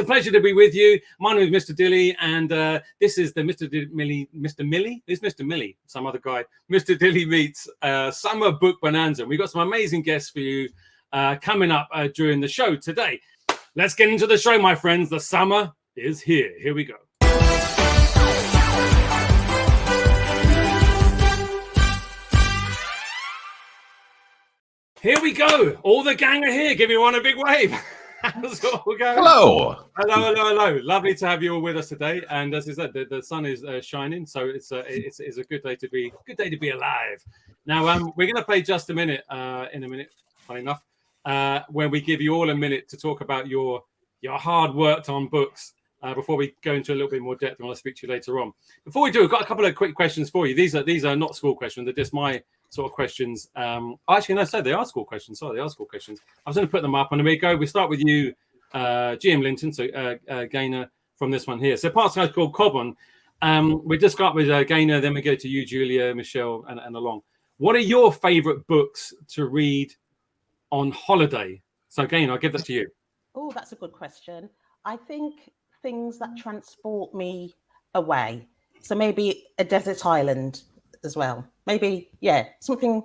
pleasure to be with you. My name is Mr Dilly, and this is the Mr Millie. Is Mr Millie some other guy? Mr Dilly meets Summer Book Bonanza. We've got some amazing guests for you coming up during the show today. Let's get into the show, my friends. The summer is here. Here we go. Here we go. All the gang are here. Give everyone a big wave. How's it all going? Hello. Hello. Lovely to have you all with us today. And as I said, the sun is shining, so it's a good day to be alive. Now, we're going to play just a minute in a minute, funny enough, when we give you all a minute to talk about your hard worked on books. Before we go into a little bit more depth, and I'll speak to you later on. Before we do, I've got a couple of quick questions for you. These are not school questions; they're just my sort of questions. Actually, no, so they are school questions. Sorry, they are school questions. I was going to put them up, and here we go. We start with you, GM Linton, so Gaynor from this one here. So part's called Cobham. We just start with Gaynor, then we go to you, Julia, Michelle, and along. What are your favourite books to read on holiday? So Gaynor, I'll give that to you. Oh, that's a good question. I think things that transport me away. So maybe a desert island as well. Maybe something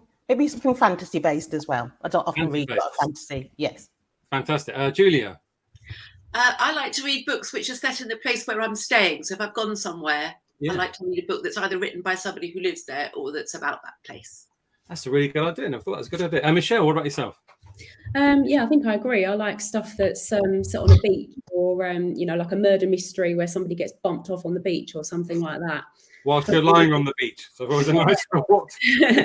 fantasy based as well. I don't often read a lot of fantasy. Yes. Fantastic. Julia. I like to read books which are set in the place where I'm staying. So if I've gone somewhere, I like to read a book that's either written by somebody who lives there or that's about that place. That's a really good idea. And I thought that was a good idea. Michelle, what about yourself? I think I agree. I like stuff that's set on a beach or, like a murder mystery where somebody gets bumped off on the beach or something like that. Whilst you're lying on the beach. So it was a nice reward.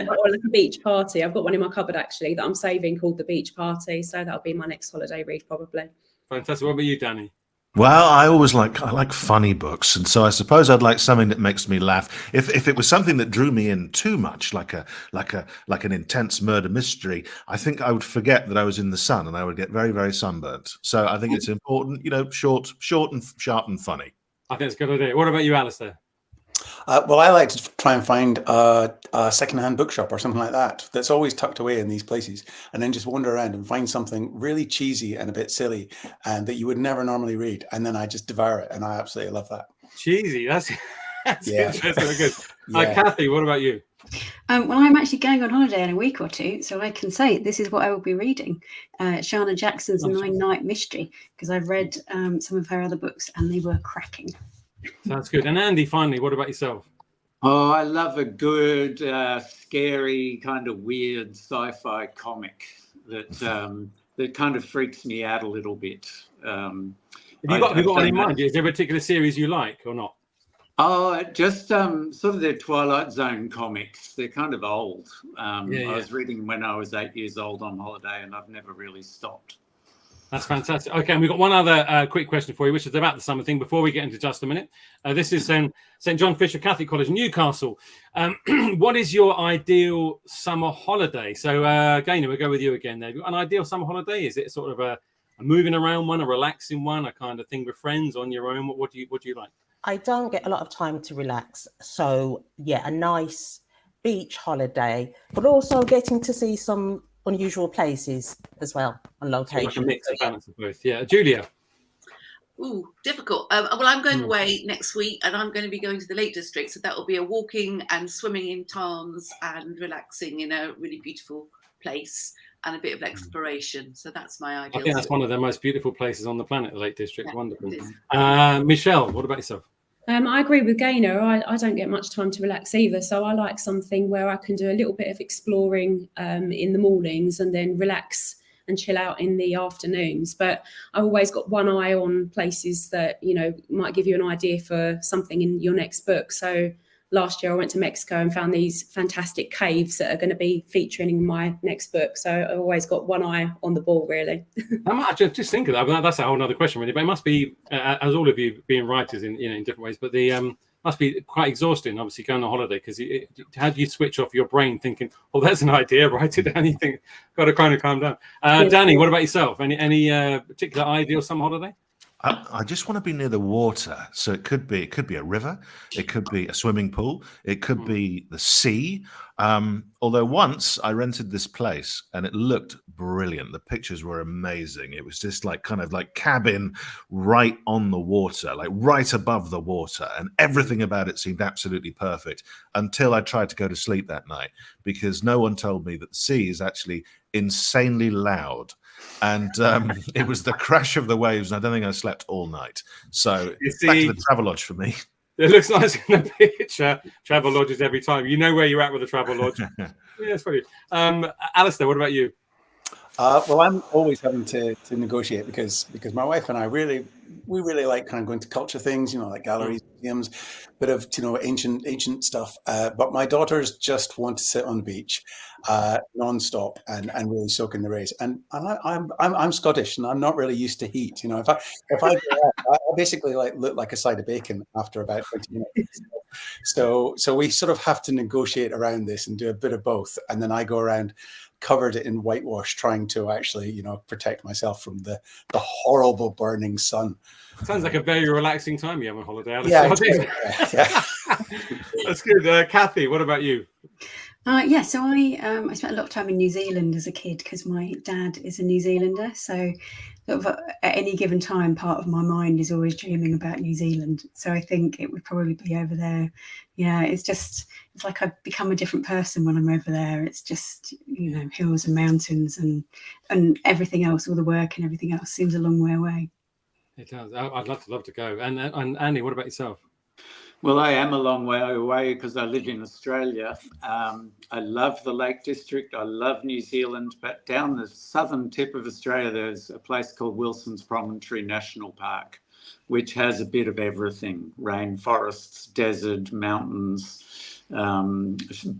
Or like a beach party. I've got one in my cupboard, actually, that I'm saving called The Beach Party. So that'll be my next holiday read, probably. Fantastic. What about you, Danny? Well, I like funny books, and so I suppose I'd like something that makes me laugh. If it was something that drew me in too much, like an intense murder mystery, I think I would forget that I was in the sun and I would get very, very sunburnt. So I think it's important, short and sharp and funny. I think it's a good idea. What about you, Alastair? Well, I like to try and find a secondhand bookshop or something like that that's always tucked away in these places, and then just wander around and find something really cheesy and a bit silly and that you would never normally read, and then I just devour it, and I absolutely love that. Cheesy, that's yeah. That's good. Cathy, what about you? Well, I'm actually going on holiday in a week or two, so I can say this is what I will be reading. Shana Jackson's Nine Night Mystery, because I've read some of her other books and they were cracking. Sounds good. And Andy, finally, what about yourself? Oh, I love a good, scary, kind of weird sci-fi comic that kind of freaks me out a little bit. Have you got one in mind? Is there a particular series you like or not? Oh, just sort of their Twilight Zone comics. They're kind of old. I was reading when I was 8 years old on holiday, and I've never really stopped. That's fantastic. Okay, and we've got one other quick question for you, which is about the summer thing before we get into just a minute. This is St John Fisher Catholic College, Newcastle. What is your ideal summer holiday? So, Gaynor, we'll go with you again there. An ideal summer holiday? Is it sort of a moving around one, a relaxing one, a kind of thing with friends on your own? What do you like? I don't get a lot of time to relax. So, a nice beach holiday, but also getting to see some unusual places as well on location. So like a mix of balance of both. Yeah, Julia. Ooh, difficult. Well, I'm going away next week, and I'm going to be going to the Lake District, so that will be a walking and swimming in tarns and relaxing in a really beautiful place and a bit of exploration. So that's my ideal. I think that's one of the most beautiful places on the planet, the Lake District. Yeah, wonderful. Michelle, what about yourself? I agree with Gaynor. I don't get much time to relax either, so I like something where I can do a little bit of exploring in the mornings and then relax and chill out in the afternoons. But I've always got one eye on places that, might give you an idea for something in your next book. So last year I went to Mexico and found these fantastic caves that are going to be featuring in my next book. So I've always got one eye on the ball, really. I might just think of that. That's a whole other question, really. But it must be, as all of you being writers in different ways, but must be quite exhausting, obviously, going on holiday, because how do you switch off your brain thinking, oh, there's an idea, write it down? You think, got to kind of calm down. Danny, what about yourself? Any particular ideal summer holiday? I just want to be near the water. So it could be a river, it could be a swimming pool, it could be the sea. Although once I rented this place and it looked brilliant. The pictures were amazing. It was just like kind of like cabin right on the water, like right above the water, and everything about it seemed absolutely perfect until I tried to go to sleep that night, because no one told me that the sea is actually insanely loud. And it was the crash of the waves, and I don't think I slept all night. So back to the Travelodge for me. It looks nice in the picture. Travel lodges every time. You know where you're at with a travel lodge. Yeah, it's funny. Alastair, what about you? Well, I'm always having to negotiate because my wife and I really like kind of going to culture things, like galleries, museums, bit of ancient stuff. But my daughters just want to sit on the beach, non-stop and really soak in the rays. And I'm Scottish and I'm not really used to heat. If I go out, I basically look like a side of bacon after about 20 minutes. So we sort of have to negotiate around this and do a bit of both. And then I go around covered in whitewash, trying to actually, protect myself from the horrible burning sun. Sounds like a very relaxing time you have on holiday, Alice. Yeah. That's good. Cathy, what about you? So I spent a lot of time in New Zealand as a kid because my dad is a New Zealander. So at any given time, part of my mind is always dreaming about New Zealand. So I think it would probably be over there. Yeah, it's like I've become a different person when I'm over there. It's just, hills and mountains and everything else, all the work and everything else seems a long way away. It does. I'd love to go. And Andy, what about yourself? Well, I am a long way away because I live in Australia. I love the Lake District. I love New Zealand. But down the southern tip of Australia, there's a place called Wilson's Promontory National Park, which has a bit of everything: rainforests, desert, mountains,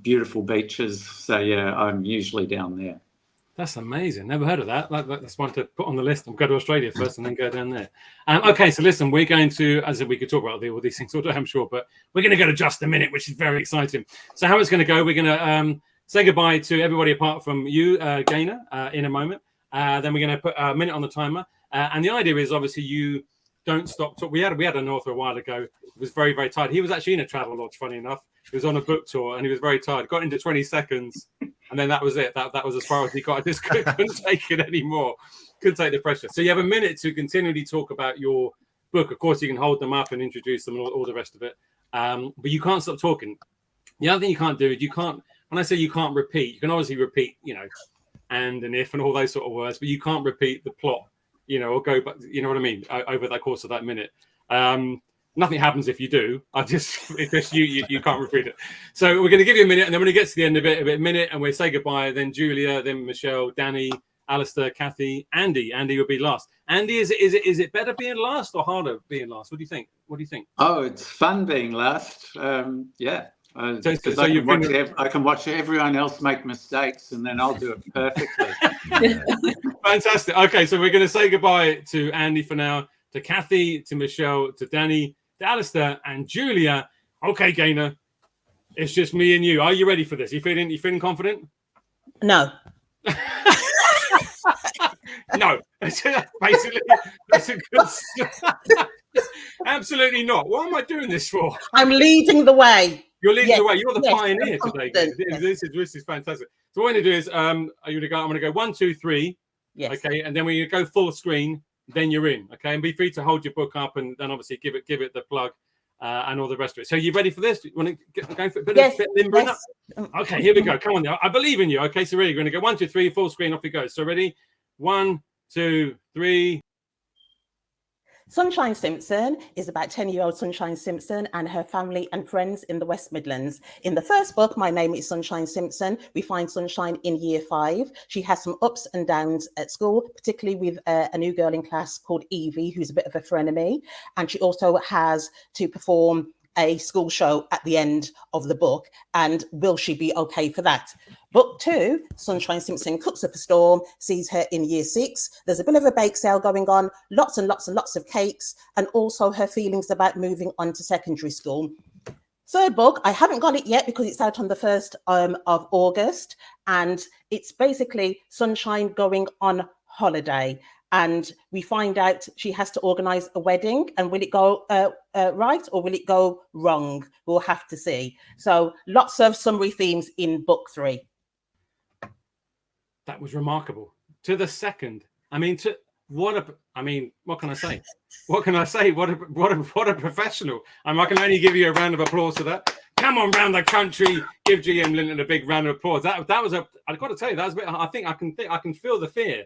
beautiful beaches. So, yeah, I'm usually down there. That's amazing. Never heard of that. That's one to put on the list. I'll go to Australia first and then go down there. Okay, so listen, we're going to, as we could talk about all these things all day, I'm sure, but we're going to go to just a minute, which is very exciting. So how it's going to go, we're going to say goodbye to everybody apart from you, Gaynor, in a moment. Then we're going to put a minute on the timer. And the idea is obviously you don't stop talking. We had an author a while ago who was very, very tired. He was actually in a travel lodge, funny enough. He was on a book tour and he was very tired. Got into 20 seconds and then that was it. That was as far as he got. I just couldn't take it anymore. Couldn't take the pressure. So you have a minute to continually talk about your book. Of course, you can hold them up and introduce them and all the rest of it. But you can't stop talking. The other thing you can't do is when I say you can't repeat, you can obviously repeat, and if and all those sort of words, but you can't repeat the plot, or go back, you know what I mean, over the course of that minute. Nothing happens if you do. It's just you can't repeat it. So we're going to give you a minute, and then when it gets to the end of it, a minute, and we say goodbye. Then Julia, then Michelle, Danny, Alastair, Cathy, Andy. Andy will be last. Andy, is it better being last or harder being last? What do you think? Oh, it's fun being last. Yeah. So I can watch everyone else make mistakes, and then I'll do it perfectly. Fantastic. Okay, so we're going to say goodbye to Andy for now, to Cathy, to Michelle, to Danny, to Alastair, and Julia. Okay, Gaynor, it's just me and you. Are you ready for this? You feeling confident? No. No. Basically, that's a good. Absolutely not. What am I doing this for? I'm leading the way. You're leading the way. You're the pioneer today. Yes. This is fantastic. So what I'm going to do is, are you going to go? I'm going to go 1, 2, 3. Yes. Okay, and then when you go full screen, then you're in. Okay, and be free to hold your book up, and then obviously give it the plug, and all the rest of it. So you ready for this? You want to go for a bit of limbering up? Okay, here we go. Come on, I believe in you. Okay, so ready? We're going to go 1, 2, 3, full screen. Off we go. So ready? 1, 2, 3. Sunshine Simpson is about 10-year-old Sunshine Simpson and her family and friends in the West Midlands. In the first book, My Name is Sunshine Simpson, we find Sunshine in year 5. She has some ups and downs at school, particularly with a new girl in class called Evie, who's a bit of a frenemy. And she also has to perform a school show at the end of the book. And will she be okay for that? Book 2, Sunshine Simpson cooks up a storm, sees her in year 6. There's a bit of a bake sale going on, lots and lots and lots of cakes, and also her feelings about moving on to secondary school. Third book, I haven't got it yet because it's out on the 1st of August. And it's basically Sunshine going on holiday. and we find out she has to organise a wedding. And will it go right or will it go wrong? We'll have to see. So lots of summary themes in book 3. That was remarkable to the second. I mean, what can I say? What can I say? What a professional. I can only give you a round of applause for that. Come on round the country, give GM Linton a big round of applause. That was I've got to tell you, that was a bit. I can feel the fear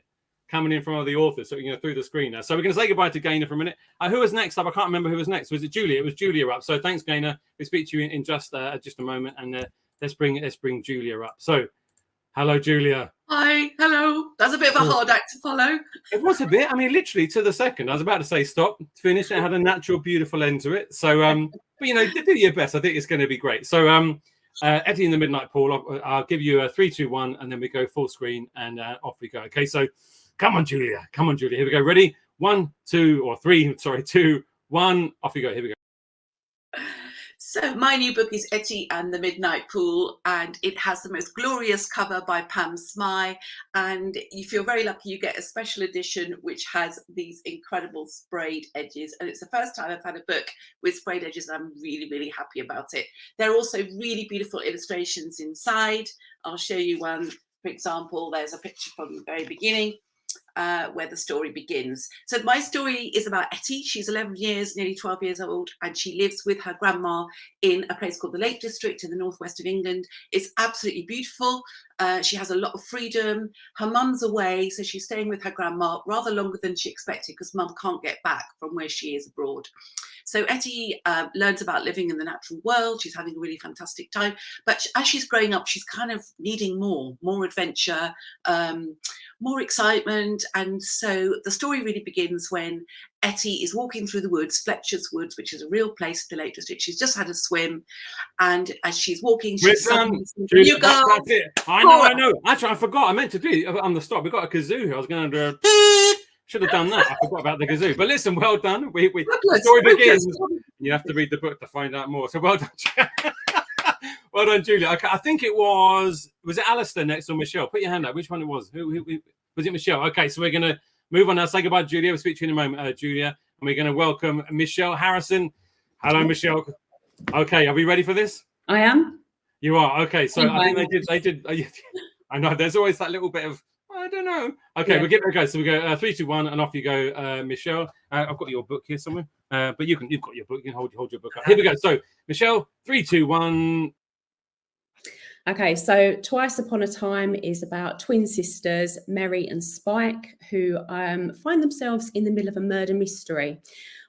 coming in from all the authors, so through the screen now. So we're going to say goodbye to Gaynor for a minute. Who was next up? I can't remember who was next. Was it Julia? It was Julia up. So thanks, Gaynor. We speak to you in just a moment, and let's bring Julia up. So, hello, Julia. Hi, hello. That's a bit of a hard act to follow. It was a bit. I mean, literally to the second. I was about to say stop, finish. It had a natural, beautiful end to it. So, but do your best. I think it's going to be great. So, Ettie in the Midnight Pool. I'll give you a 3, 2, 1, and then we go full screen and off we go. Okay, so. Come on, Julia. Here we go. Ready? 1, 2, or 3. Sorry, 2, 1. Off we go. Here we go. So my new book is Ettie and the Midnight Pool, and it has the most glorious cover by Pam Smye. And you feel very lucky you get a special edition which has these incredible sprayed edges. And it's the first time I've had a book with sprayed edges, and I'm really, really happy about it. There are also really beautiful illustrations inside. I'll show you one. For example, there's a picture from the very beginning. Where the story begins. So my story is about Ettie. She's 11 years, nearly 12 years old, and she lives with her grandma in a place called the Lake District in the northwest of England. It's absolutely beautiful. She has a lot of freedom. Her mum's away, so she's staying with her grandma rather longer than she expected because mum can't get back from where she is abroad. So Ettie learns about living in the natural world. She's having a really fantastic time. But as she's growing up, she's kind of needing more adventure, more excitement. And so the story really begins when Ettie is walking through the woods, Fletcher's Woods, which is a real place in the Lake District. She's just had a swim. And as she's walking, she's suddenly, you go. That's it. I know. Actually, I forgot. I meant to do it on the stop. We got a kazoo. I was going to should have done that. I forgot about the kazoo. But listen, well done. The story begins. You have to read the book to find out more. So well done. Well done, Julia. Okay, I think it was it Alastair next or Michelle? Put your hand up. Which one it was? Who was it? Michelle. Okay, so we're going to move on now. Say goodbye, Julia. We'll speak to you in a moment, Julia. And we're going to welcome Michelle Harrison. Hello, Michelle. Okay, are we ready for this? I am. You are. Okay, so I think they did. I know there's always that little bit of, I don't know. Okay, we'll give it a go. So we go 3, 2, 1, and off you go, Michelle. I've got your book here somewhere, but you've got your book. You can hold your book up. Here we go. So Michelle, 3, 2, 1. Okay, so Twice Upon a Time is about twin sisters, Mary and Spike, who find themselves in the middle of a murder mystery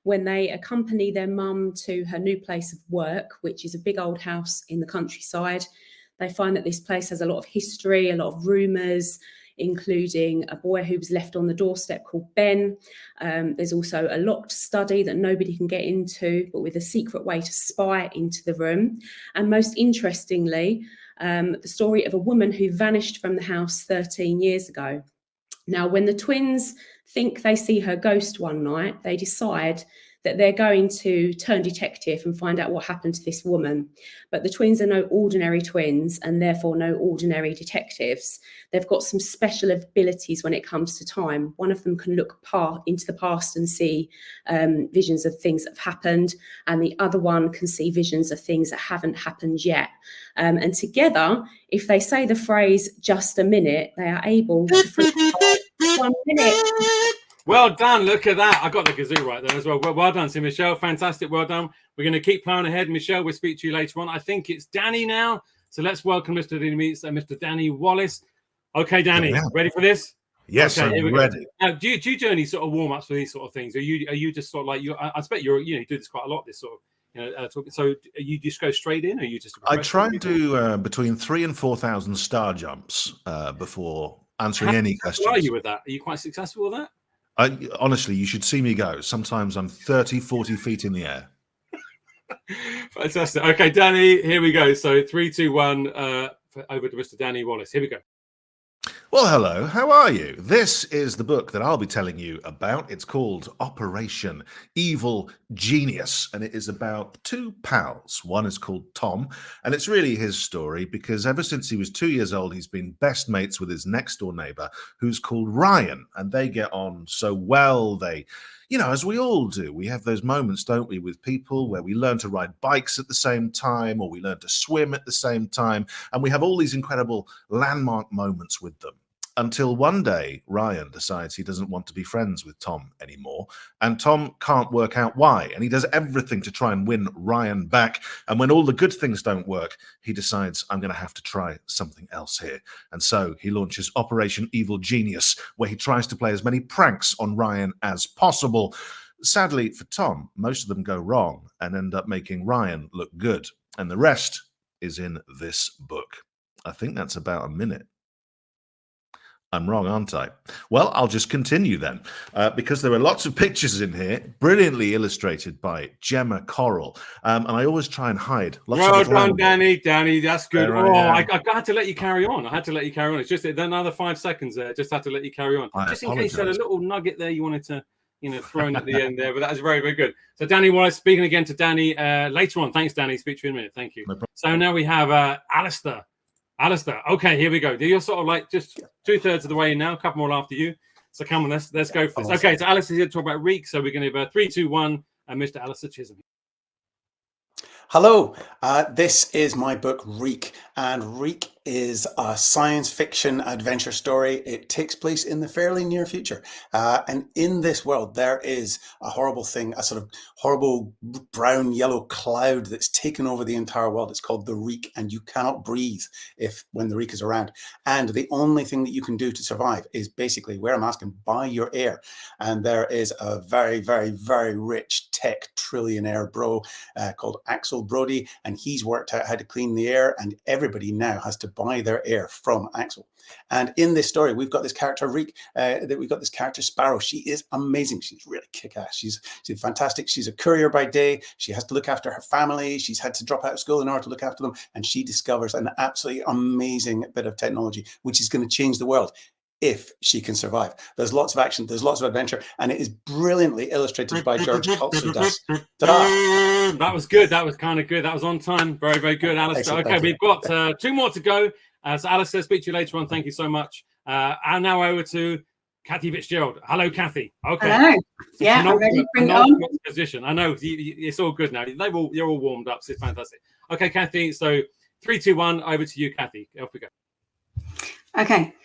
when they accompany their mum to her new place of work, which is a big old house in the countryside. They find that this place has a lot of history, a lot of rumours, including a boy who was left on the doorstep called Ben. There's also a locked study that nobody can get into, but with a secret way to spy into the room. And most interestingly, the story of a woman who vanished from the house 13 years ago. Now, when the twins think they see her ghost one night, they decide that they're going to turn detective and find out what happened to this woman. But the twins are no ordinary twins and therefore no ordinary detectives. They've got some special abilities when it comes to time. One of them can look into the past and see visions of things that have happened, and the other one can see visions of things that haven't happened yet. And together, if they say the phrase "just a minute," they are able to freeze 1 minute. Well done. Look at that. I got the kazoo right there as well. Well done, to Michelle. Fantastic. Well done. We're going to keep plowing ahead. Michelle, we'll speak to you later on. I think it's Danny now. So let's welcome Mr. Dilly meets Mr. Danny Wallace. Okay, Danny, ready for this? Yes, okay, I'm ready. Now, do you do any sort of warm-ups for these sort of things? Are you just sort of like, I expect you do this quite a lot, this sort of, talking. So you just go straight in, or you just? I try and do between 3,000 and 4,000 star jumps before answering any questions. How are you with that? Are you quite successful with that? Honestly, you should see me go. Sometimes I'm 30, 40 feet in the air. Fantastic. Okay, Danny, here we go. So 3, 2, 1, over to Mr. Danny Wallace. Here we go. Well, hello, how are you? This is the book that I'll be telling you about. It's called Operation Evil Genius, and it is about two pals. One is called Tom, and it's really his story because ever since he was 2 years old, he's been best mates with his next-door neighbor, who's called Ryan, and they get on so well. They, you know, as we all do, we have those moments, don't we, with people where we learn to ride bikes at the same time, or we learn to swim at the same time, and we have all these incredible landmark moments with them. Until one day, Ryan decides he doesn't want to be friends with Tom anymore, and Tom can't work out why, and he does everything to try and win Ryan back, and when all the good things don't work, he decides, I'm going to have to try something else here, and so he launches Operation Evil Genius, where he tries to play as many pranks on Ryan as possible. Sadly for Tom, most of them go wrong and end up making Ryan look good, and the rest is in this book. I think that's about a minute. I'm wrong, aren't I? Well, I'll just continue then, because there are lots of pictures in here, brilliantly illustrated by Gemma Corral, and I always try and hide. Well done, Danny. That's good. There I had to let you carry on. It's just another 5 seconds there. Just had to let you carry on. Just in case you had a little nugget there you wanted to, throw in at the end there. But that was very, very good. So Danny Wallace, speaking again to Danny later on. Thanks, Danny. Speak to you in a minute. Thank you. No problem. So now we have Alastair. Okay, here we go. You're sort of like just 2/3 of the way in now. A couple more after you. So come on, let's go for this. Okay, so Alastair's here to talk about Reek. So we're going to have 3, 2, 1, and Mr. Alastair Chisholm. Hello, this is my book Reek, and Reek is a science fiction adventure story. It takes place in the fairly near future, and in this world there is a horrible thing, a sort of horrible brown yellow cloud that's taken over the entire world. It's called the Reek, and you cannot breathe when the Reek is around, and the only thing that you can do to survive is basically wear a mask and buy your air. And there is a very, very, very rich tech trillionaire bro called Axel Brody, and he's worked out how to clean the air, and everybody now has to buy their air from Axel. And in this story, we've got this character Reek, we've got this character Sparrow. She is amazing. She's really kick-ass. She's fantastic. She's a courier by day. She has to look after her family. She's had to drop out of school in order to look after them, and she discovers an absolutely amazing bit of technology which is going to change the world if she can survive. There's lots of action, there's lots of adventure, and it is brilliantly illustrated by George Kaltsudas. Ta-da! That was good. That was kind of good. That was on time. Very, very good, Alastair. Okay, we've got 2 more to go. So Alastair, speak to you later on. Thank you so much. And now over to Cathy Fitzgerald. Hello, Cathy. Okay. Hello. Yeah, I'm ready to bring it on. Position. I know it's all good now. You're all warmed up. So it's fantastic. Okay, Cathy. So 3, 2, 1. Over to you, Cathy. Off we go. Okay.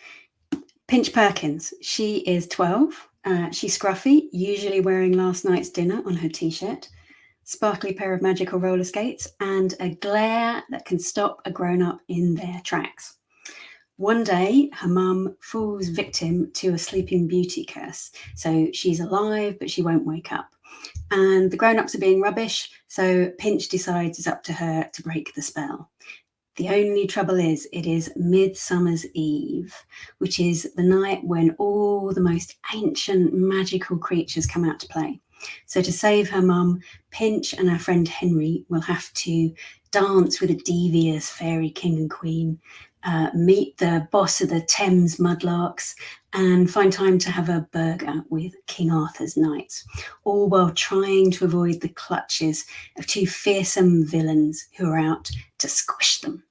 Pinch Perkins. She is 12. She's scruffy, usually wearing last night's dinner on her t-shirt, sparkly pair of magical roller skates, and a glare that can stop a grown-up in their tracks. One day, her mum falls victim to a Sleeping Beauty curse. So she's alive, but she won't wake up. And the grown-ups are being rubbish, so Pinch decides it's up to her to break the spell. The only trouble is, it is Midsummer's Eve, which is the night when all the most ancient magical creatures come out to play. So to save her mum, Pinch and her friend Henry will have to dance with a devious fairy king and queen, meet the boss of the Thames Mudlarks, and find time to have a burger with King Arthur's knights, all while trying to avoid the clutches of 2 fearsome villains who are out to squish them.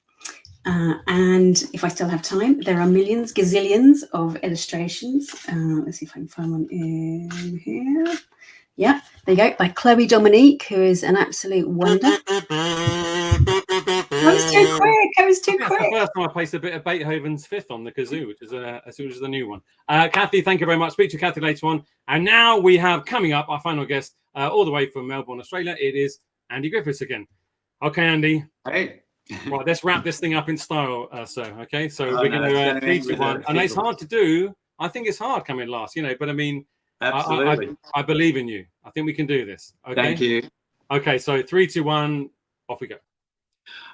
And if I still have time, there are millions, gazillions of illustrations. Let's see if I can find one in here. Yeah, there you go, by Chloe Dominique, who is an absolute wonder. That was too quick. The first time I placed a bit of Beethoven's Fifth on the kazoo, which is the new one. Cathy, thank you very much. Speak to Cathy later on. And now we have coming up our final guest, all the way from Melbourne, Australia. It is Andy Griffiths again. Okay, Andy. Hey. Right, let's wrap this thing up in style, sir. Okay, so we're going to 3, 2, 1. And it's hard to do. I think it's hard coming last, but I mean, absolutely. I believe in you. I think we can do this. Okay. Thank you. Okay, so 3, 2, 1, off we go.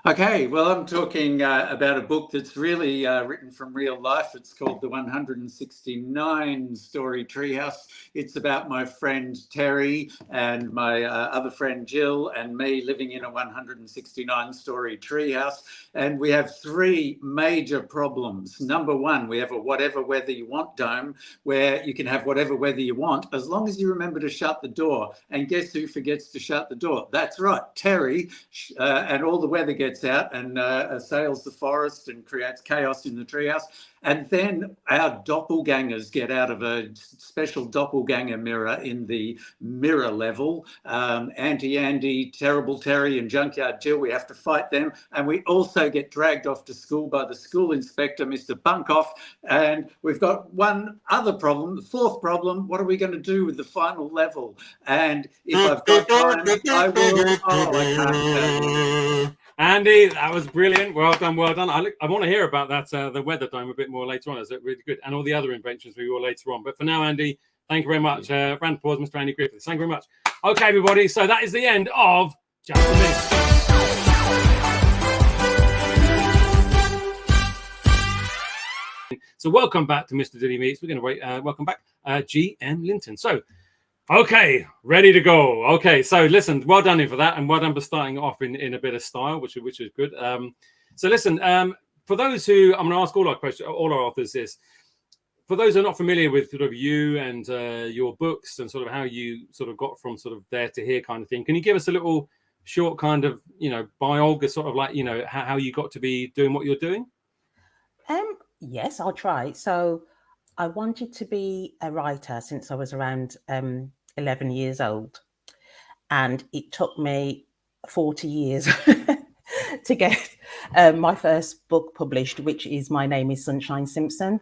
Okay, well, I'm talking about a book that's really written from real life. It's called The 169 Story Treehouse. It's about my friend Terry and my other friend Jill and me living in a 169 story treehouse. And we have three major problems. Number one, we have a whatever weather you want dome, where you can have whatever weather you want, as long as you remember to shut the door. And guess who forgets to shut the door? That's right, Terry. And all the weather gets out and assails the forest and creates chaos in the treehouse. And then our doppelgangers get out of a special doppelganger mirror in the mirror level. Auntie Andy, Terrible Terry and Junkyard Jill, we have to fight them. And we also get dragged off to school by the school inspector, Mr. Bunkoff. And we've got one other problem, the fourth problem. What are we going to do with the final level? And if I've got time, I will. Oh, I can't. Andy, that was brilliant. Well done, well done. I want to hear about that, the weather dome a bit more later on. Is it really good? And all the other inventions we will later on. But for now, Andy, thank you very much. Round of applause, Mr. Andy Griffiths. Thank you very much. Okay, everybody. So that is the end of Just a Minute. So welcome back to Mr. Dilly Meets. We're going to wait. Welcome back, GM Linton. So, okay, ready to go. Okay, so listen, well done for that, and well done for starting off in a bit of style, which is good. So listen, for those who, I'm going to ask all our authors this. For those who are not familiar with sort of you and your books and sort of how you sort of got from sort of there to here kind of thing, can you give us a little short kind of, biography, sort of like, how you got to be doing what you're doing? Yes, I'll try. So I wanted to be a writer since I was around 11 years old. And it took me 40 years to get my first book published, which is My Name is Sunshine Simpson.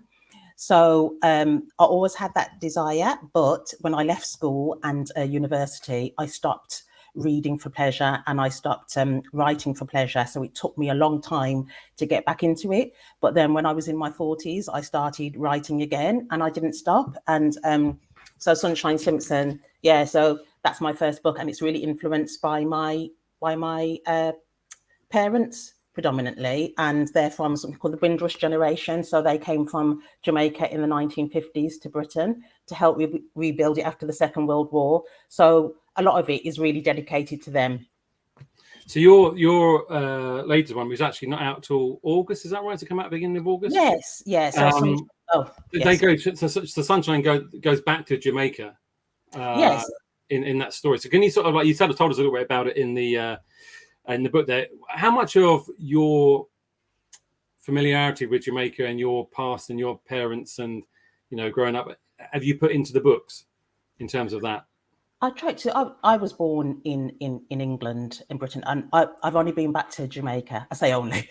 So I always had that desire. But when I left school and university, I stopped reading for pleasure and I stopped writing for pleasure. So it took me a long time to get back into it. But then when I was in my 40s, I started writing again and I didn't stop. And so Sunshine Simpson, yeah, so that's my first book. And it's really influenced by my parents predominantly. And they're from something called the Windrush generation. So they came from Jamaica in the 1950s to Britain to help rebuild it after the Second World War. So a lot of it is really dedicated to them. So your latest one was actually not out till August, is that right? To come out at the beginning of August? Yes, yes. So they go. So Sunshine goes back to Jamaica. Yes. In that story. So can you sort of, like, you sort of told us a little bit about it in the book there. How much of your familiarity with Jamaica and your past and your parents and growing up have you put into the books in terms of that? I tried to. I was born in England, in Britain, and I've only been back to Jamaica. I say only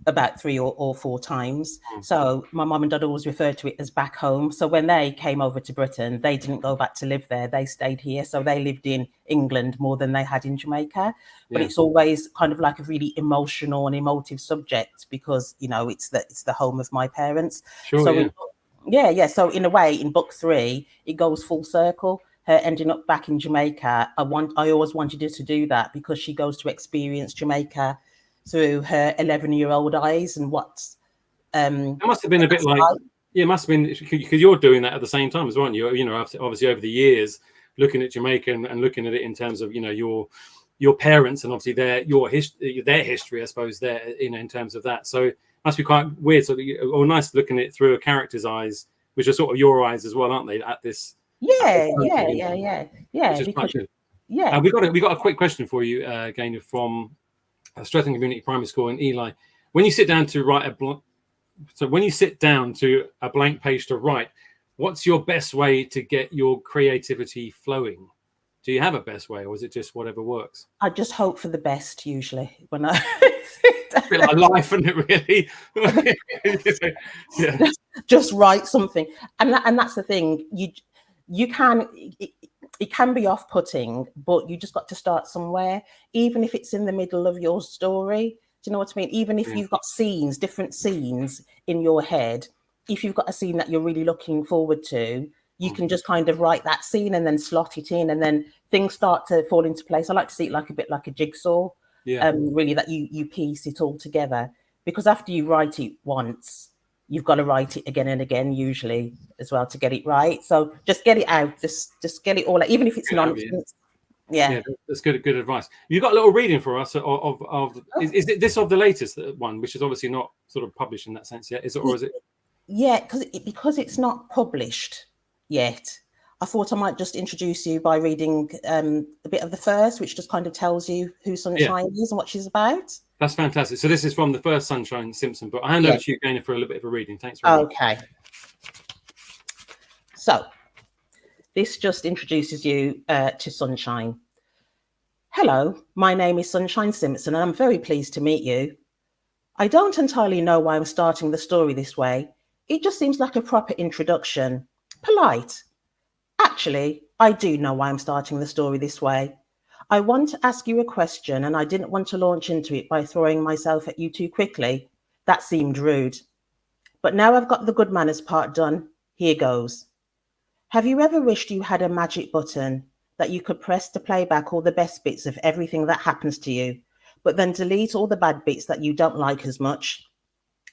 about 3 or 4 times. So my mum and dad always referred to it as back home. So when they came over to Britain, they didn't go back to live there. They stayed here. So they lived in England more than they had in Jamaica. But it's always kind of like a really emotional and emotive subject because it's the home of my parents. Sure. So So in a way, in book 3, it goes full circle. Her ending up back in Jamaica, I always wanted her to do that because she goes to experience Jamaica through her 11-year-old eyes and what's. It must have been a bit like, it must have been because you're doing that at the same time as well. You obviously over the years looking at Jamaica and looking at it in terms of your parents and obviously their history, I suppose, there in terms of that. So it must be quite weird, or nice looking at it through a character's eyes, which are sort of your eyes as well, aren't they? At this. Yeah. Because, we got a quick question for you, Gaynor, from Streatham Community Primary School in Ely. When you sit down to a blank page to write, what's your best way to get your creativity flowing? Do you have a best way, or is it just whatever works? I just hope for the best usually when I. It's a bit like life, isn't it? Really. Yeah. Just write something, and that's the thing. You can, it can be off-putting, but you just got to start somewhere, even if it's in the middle of your story. Do you know what I mean? Even if you've got different scenes in your head, if you've got a scene that you're really looking forward to, you can just kind of write that scene and then slot it in, and then things start to fall into place. I like to see it like a bit like a jigsaw. Yeah. Really, that you piece it all together. Because after you write it once, you've got to write it again and again, usually as well, to get it right. So just get it out, just get it all out, even if it's nonsense. Yeah, that's good advice. You've got a little reading for us of is it this of the latest one, which is obviously not sort of published in that sense yet, is it, or is it? Yeah, because it's not published yet. I thought I might just introduce you by reading a bit of the first, which just kind of tells you who Sunshine is and what she's about. That's fantastic. So this is from the first Sunshine Simpson book. I hand over to you, Gaynor, for a little bit of a reading. Thanks very much. Okay. So this just introduces you to Sunshine. Hello, my name is Sunshine Simpson, and I'm very pleased to meet you. I don't entirely know why I'm starting the story this way. It just seems like a proper introduction. Polite. Actually, I do know why I'm starting the story this way. I want to ask you a question, and I didn't want to launch into it by throwing myself at you too quickly. That seemed rude. But now I've got the good manners part done. Here goes. Have you ever wished you had a magic button that you could press to play back all the best bits of everything that happens to you, but then delete all the bad bits that you don't like as much?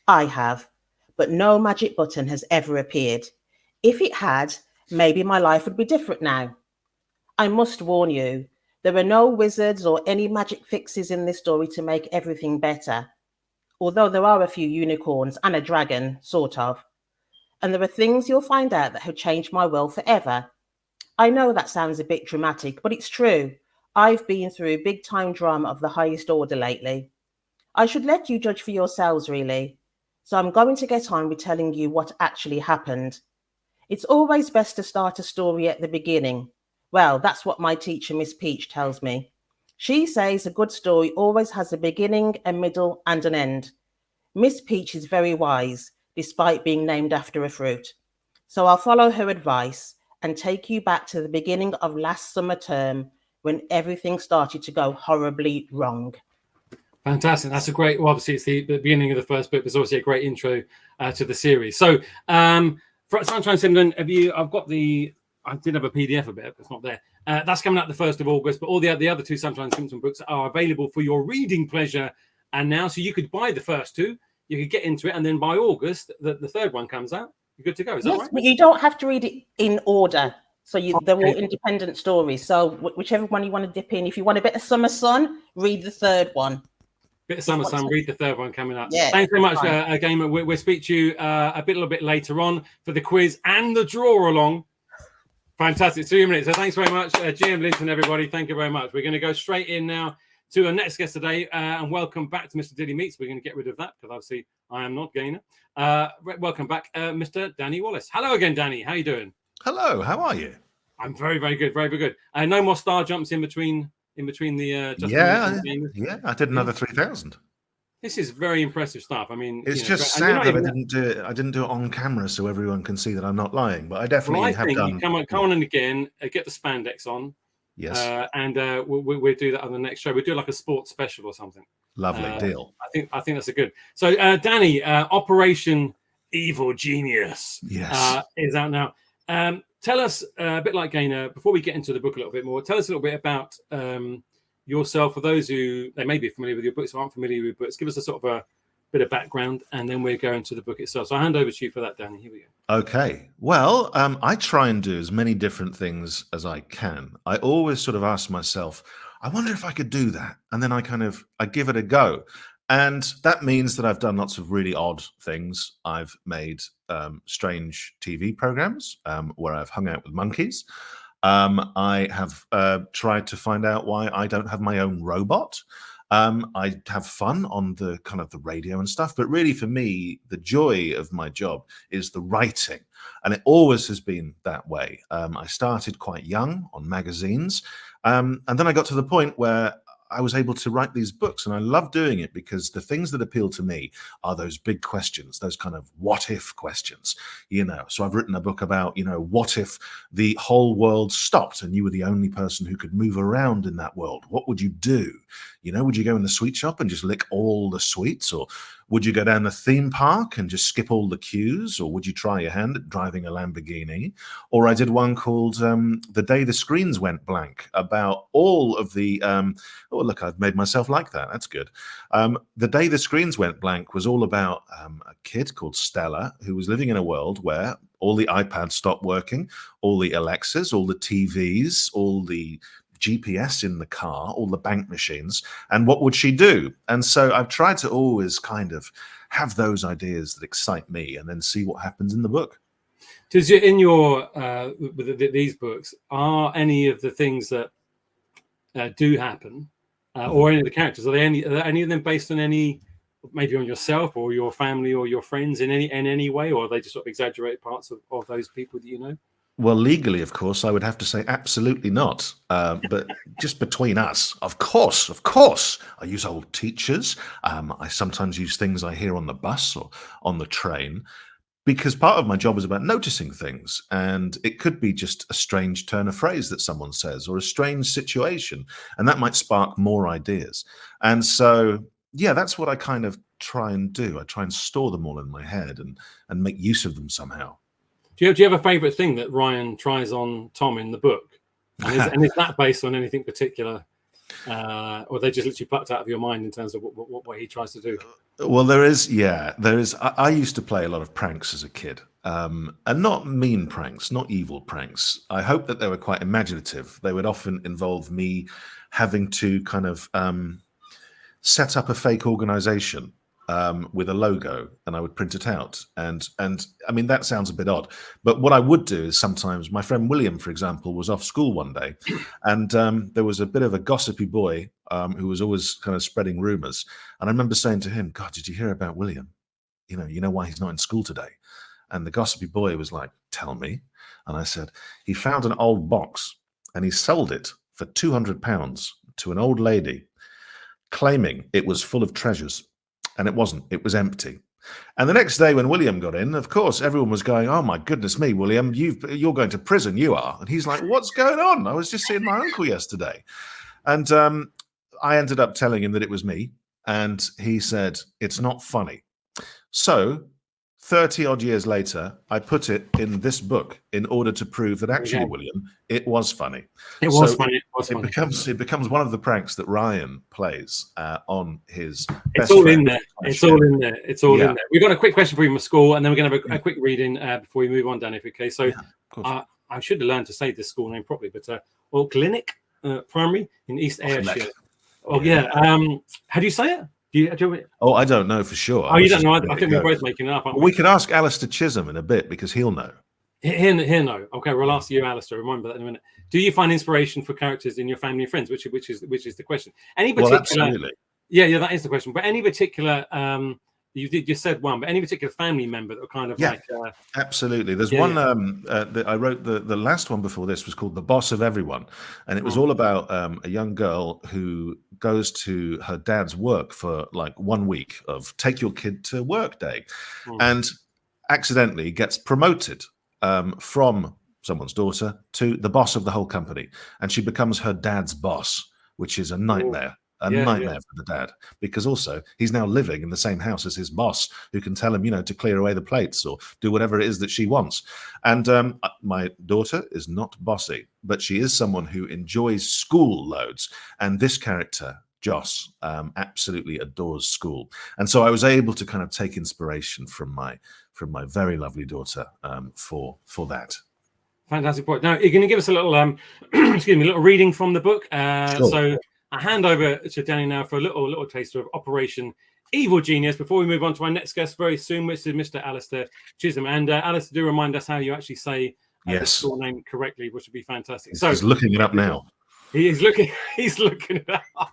I have, but no magic button has ever appeared. If it had, maybe my life would be different now. I must warn you, there are no wizards or any magic fixes in this story to make everything better, although there are a few unicorns and a dragon, sort of. And there are things you'll find out that have changed my world forever. I know that sounds a bit dramatic, but it's true. I've been through big time drama of the highest order lately. I should let you judge for yourselves, really. So I'm going to get on with telling you what actually happened. It's always best to start a story at the beginning. Well, that's what my teacher, Miss Peach, tells me. She says a good story always has a beginning, a middle, and an end. Miss Peach is very wise, despite being named after a fruit. So I'll follow her advice and take you back to the beginning of last summer term when everything started to go horribly wrong. Fantastic. That's a great, well, obviously it's the beginning of the first book. There's obviously a great intro to the series. So for Sunshine Simpson, I did have a PDF of it, but it's not there. That's coming out the 1st of August, but all the other two Sunshine Simpson books are available for your reading pleasure. And now, so you could buy the first two, you could get into it, and then by August, the third one comes out. You're good to go. Is that right? But you don't have to read it in order. So they're all independent stories. So whichever one you want to dip in. If you want a bit of summer sun, read the third one. Bit of summer sun, read the third one coming up. Yeah, thanks very much, Gamer. We'll speak to you a little bit later on for the quiz and the draw along. Fantastic. 2 minutes. So thanks very much, GM Linton, everybody. Thank you very much. We're going to go straight in now to our next guest today, and welcome back to Mr. Dilly Meets. We're going to get rid of that because obviously I am not Gainer. Welcome back, Mr. Danny Wallace. Hello again, Danny. How you doing? Hello. How are you? I'm very, very good. Very, very good. No more star jumps in between the. Yeah. I did another 3,000. This is very impressive stuff. I mean, it's just sad that I didn't do it. I didn't do it on camera so everyone can see that I'm not lying. But I definitely have done. Come on and again, get the spandex on. Yes. And we'll do that on the next show. We'll do like a sports special or something. Lovely deal. I think that's a good. So, Danny, Operation Evil Genius is out now. Tell us a bit like Gaynor, before we get into the book a little bit more, tell us a little bit about yourself. For those who they may be familiar with your books or aren't familiar with books, give us a sort of a bit of background, and then we'll go into the book itself. So I hand over to you for that, Danny. Here we go. Okay. Well, I try and do as many different things as I can. I always sort of ask myself, I wonder if I could do that. And then I give it a go. And that means that I've done lots of really odd things. I've made strange TV programs where I've hung out with monkeys. I have tried to find out why I don't have my own robot. I have fun on the kind of the radio and stuff, but really for me, the joy of my job is the writing, and it always has been that way. I started quite young on magazines, and then I got to the point where I was able to write these books, and I love doing it because the things that appeal to me are those big questions, those kind of what if questions, So I've written a book about, what if the whole world stopped and you were the only person who could move around in that world? What would you do? You know, would you go in the sweet shop and just lick all the sweets? Or would you go down the theme park and just skip all the queues? Or would you try your hand at driving a Lamborghini? Or I did one called The Day the Screens Went Blank, about all of the, oh, look, I've made myself like that. That's good. The Day the Screens Went Blank was all about a kid called Stella who was living in a world where all the iPads stopped working, all the Alexas, all the TVs, all the GPS in the car, all the bank machines, and what would she do? And so I've tried to always kind of have those ideas that excite me and then see what happens in the book. Does you, in your these books, are any of the things that do happen, or any of the characters, are there any of them based on any, maybe on yourself or your family or your friends in any way, or are they just sort of exaggerate parts of those people that you know? Well, legally, of course, I would have to say absolutely not. But just between us, of course, I use old teachers. I sometimes use things I hear on the bus or on the train, because part of my job is about noticing things. And it could be just a strange turn of phrase that someone says or a strange situation, and that might spark more ideas. And so, yeah, that's what I kind of try and do. I try and store them all in my head and make use of them somehow. Do you have a favourite thing that Ryan tries on Tom in the book? And is that based on anything particular? Or they just literally plucked out of your mind in terms of what he tries to do? Well, there is. I used to play a lot of pranks as a kid. And not mean pranks, not evil pranks. I hope that they were quite imaginative. They would often involve me having to kind of set up a fake organization with a logo, and I would print it out. And I mean, that sounds a bit odd, but what I would do is sometimes my friend William, for example, was off school one day, and there was a bit of a gossipy boy who was always kind of spreading rumors. And I remember saying to him, God, did you hear about William? You know why he's not in school today? And the gossipy boy was like, tell me. And I said, he found an old box and he sold it for £200 to an old lady, claiming it was full of treasures. And it wasn't. It was empty. And the next day when William got in, of course, everyone was going, oh, my goodness me, William, you're going to prison, you are. And he's like, what's going on? I was just seeing my uncle yesterday. And I ended up telling him that it was me. And he said, it's not funny. So 30 odd years later, I put it in this book in order to prove that actually, William, it was funny. It was funny. It becomes one of the pranks that Ryan plays on his. It's all in there. It's all in there. It's all in there. We've got a quick question for you from school, and then we're going to have a quick reading before we move on, Danny. Okay, so I should have learned to say this school name properly, but Clinic Primary in East Ayrshire. Oh yeah. How do you say it? Oh, I don't know for sure. Oh, you don't know? I think we're both making it up. We could ask Alastair Chisholm in a bit because he'll know. He'll know. Okay, we'll ask you, Alastair. Remember that in a minute. Do you find inspiration for characters in your family and friends? Which is the question. Any particular? Well, absolutely. Yeah, that is the question. But any particular? You said one, but any particular family member that are kind of like? Absolutely. There's one that I wrote. The last one before this was called "The Boss of Everyone," and it was all about a young girl who goes to her dad's work for like 1 week of take your kid to work day, and accidentally gets promoted from someone's daughter to the boss of the whole company, and she becomes her dad's boss, which is a nightmare. A nightmare for the dad, because also he's now living in the same house as his boss, who can tell him, to clear away the plates or do whatever it is that she wants. And my daughter is not bossy, but she is someone who enjoys school loads. And this character, Joss, absolutely adores school. And so I was able to kind of take inspiration from my very lovely daughter for that. Fantastic point. Now you're going to give us a little, excuse me, a little reading from the book. Sure. So I hand over to Danny now for a little taster of Operation Evil Genius before we move on to our next guest very soon, which is Mr. Alastair Chisholm. And Alastair, do remind us how you actually say the school name correctly, which would be fantastic. So he's looking it up now. He's looking it up.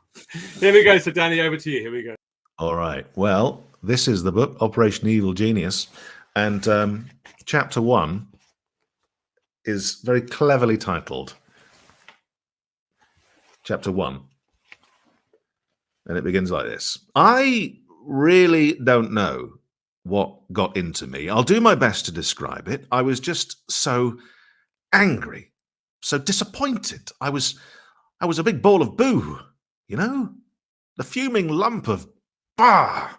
Here we go. So Danny, over to you. Here we go. All right. Well, this is the book Operation Evil Genius, and chapter 1 is very cleverly titled Chapter 1. And it begins like this. I really don't know what got into me. I'll do my best to describe it. I was just so angry, so disappointed. I was a big ball of boo, The fuming lump of bah!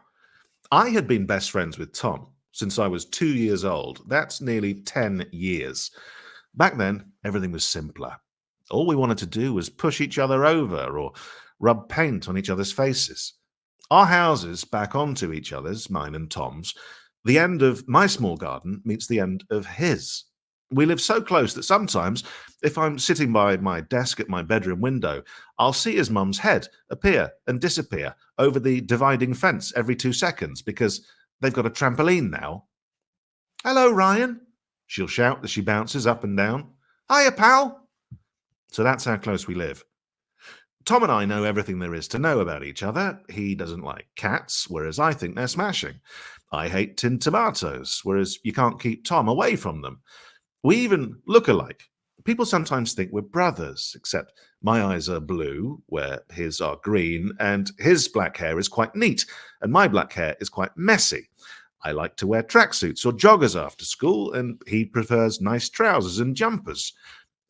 I had been best friends with Tom since I was 2 years old. That's nearly 10 years. Back then, everything was simpler. All we wanted to do was push each other over or rub paint on each other's faces. Our houses back onto each other's, mine and Tom's. The end of my small garden meets the end of his. We live so close that sometimes, if I'm sitting by my desk at my bedroom window, I'll see his mum's head appear and disappear over the dividing fence every 2 seconds because they've got a trampoline now. "Hello, Ryan," she'll shout as she bounces up and down. "Hiya, pal." So that's how close we live. Tom and I know everything there is to know about each other. He doesn't like cats, whereas I think they're smashing. I hate tinned tomatoes, whereas you can't keep Tom away from them. We even look alike. People sometimes think we're brothers, except my eyes are blue, where his are green, and his black hair is quite neat, and my black hair is quite messy. I like to wear tracksuits or joggers after school, and he prefers nice trousers and jumpers.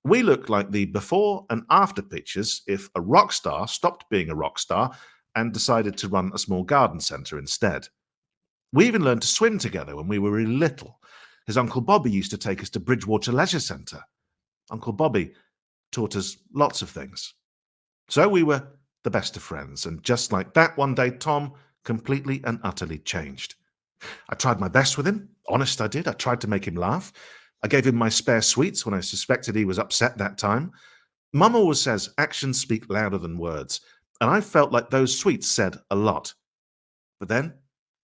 We look like the before and after pictures if a rock star stopped being a rock star and decided to run a small garden centre instead. We even learned to swim together when we were really little. His Uncle Bobby used to take us to Bridgewater Leisure Centre. Uncle Bobby taught us lots of things. So we were the best of friends, and just like that, one day Tom completely and utterly changed. I tried my best with him. Honest, I did. I tried to make him laugh. I gave him my spare sweets when I suspected he was upset that time. Mum always says actions speak louder than words, and I felt like those sweets said a lot. But then,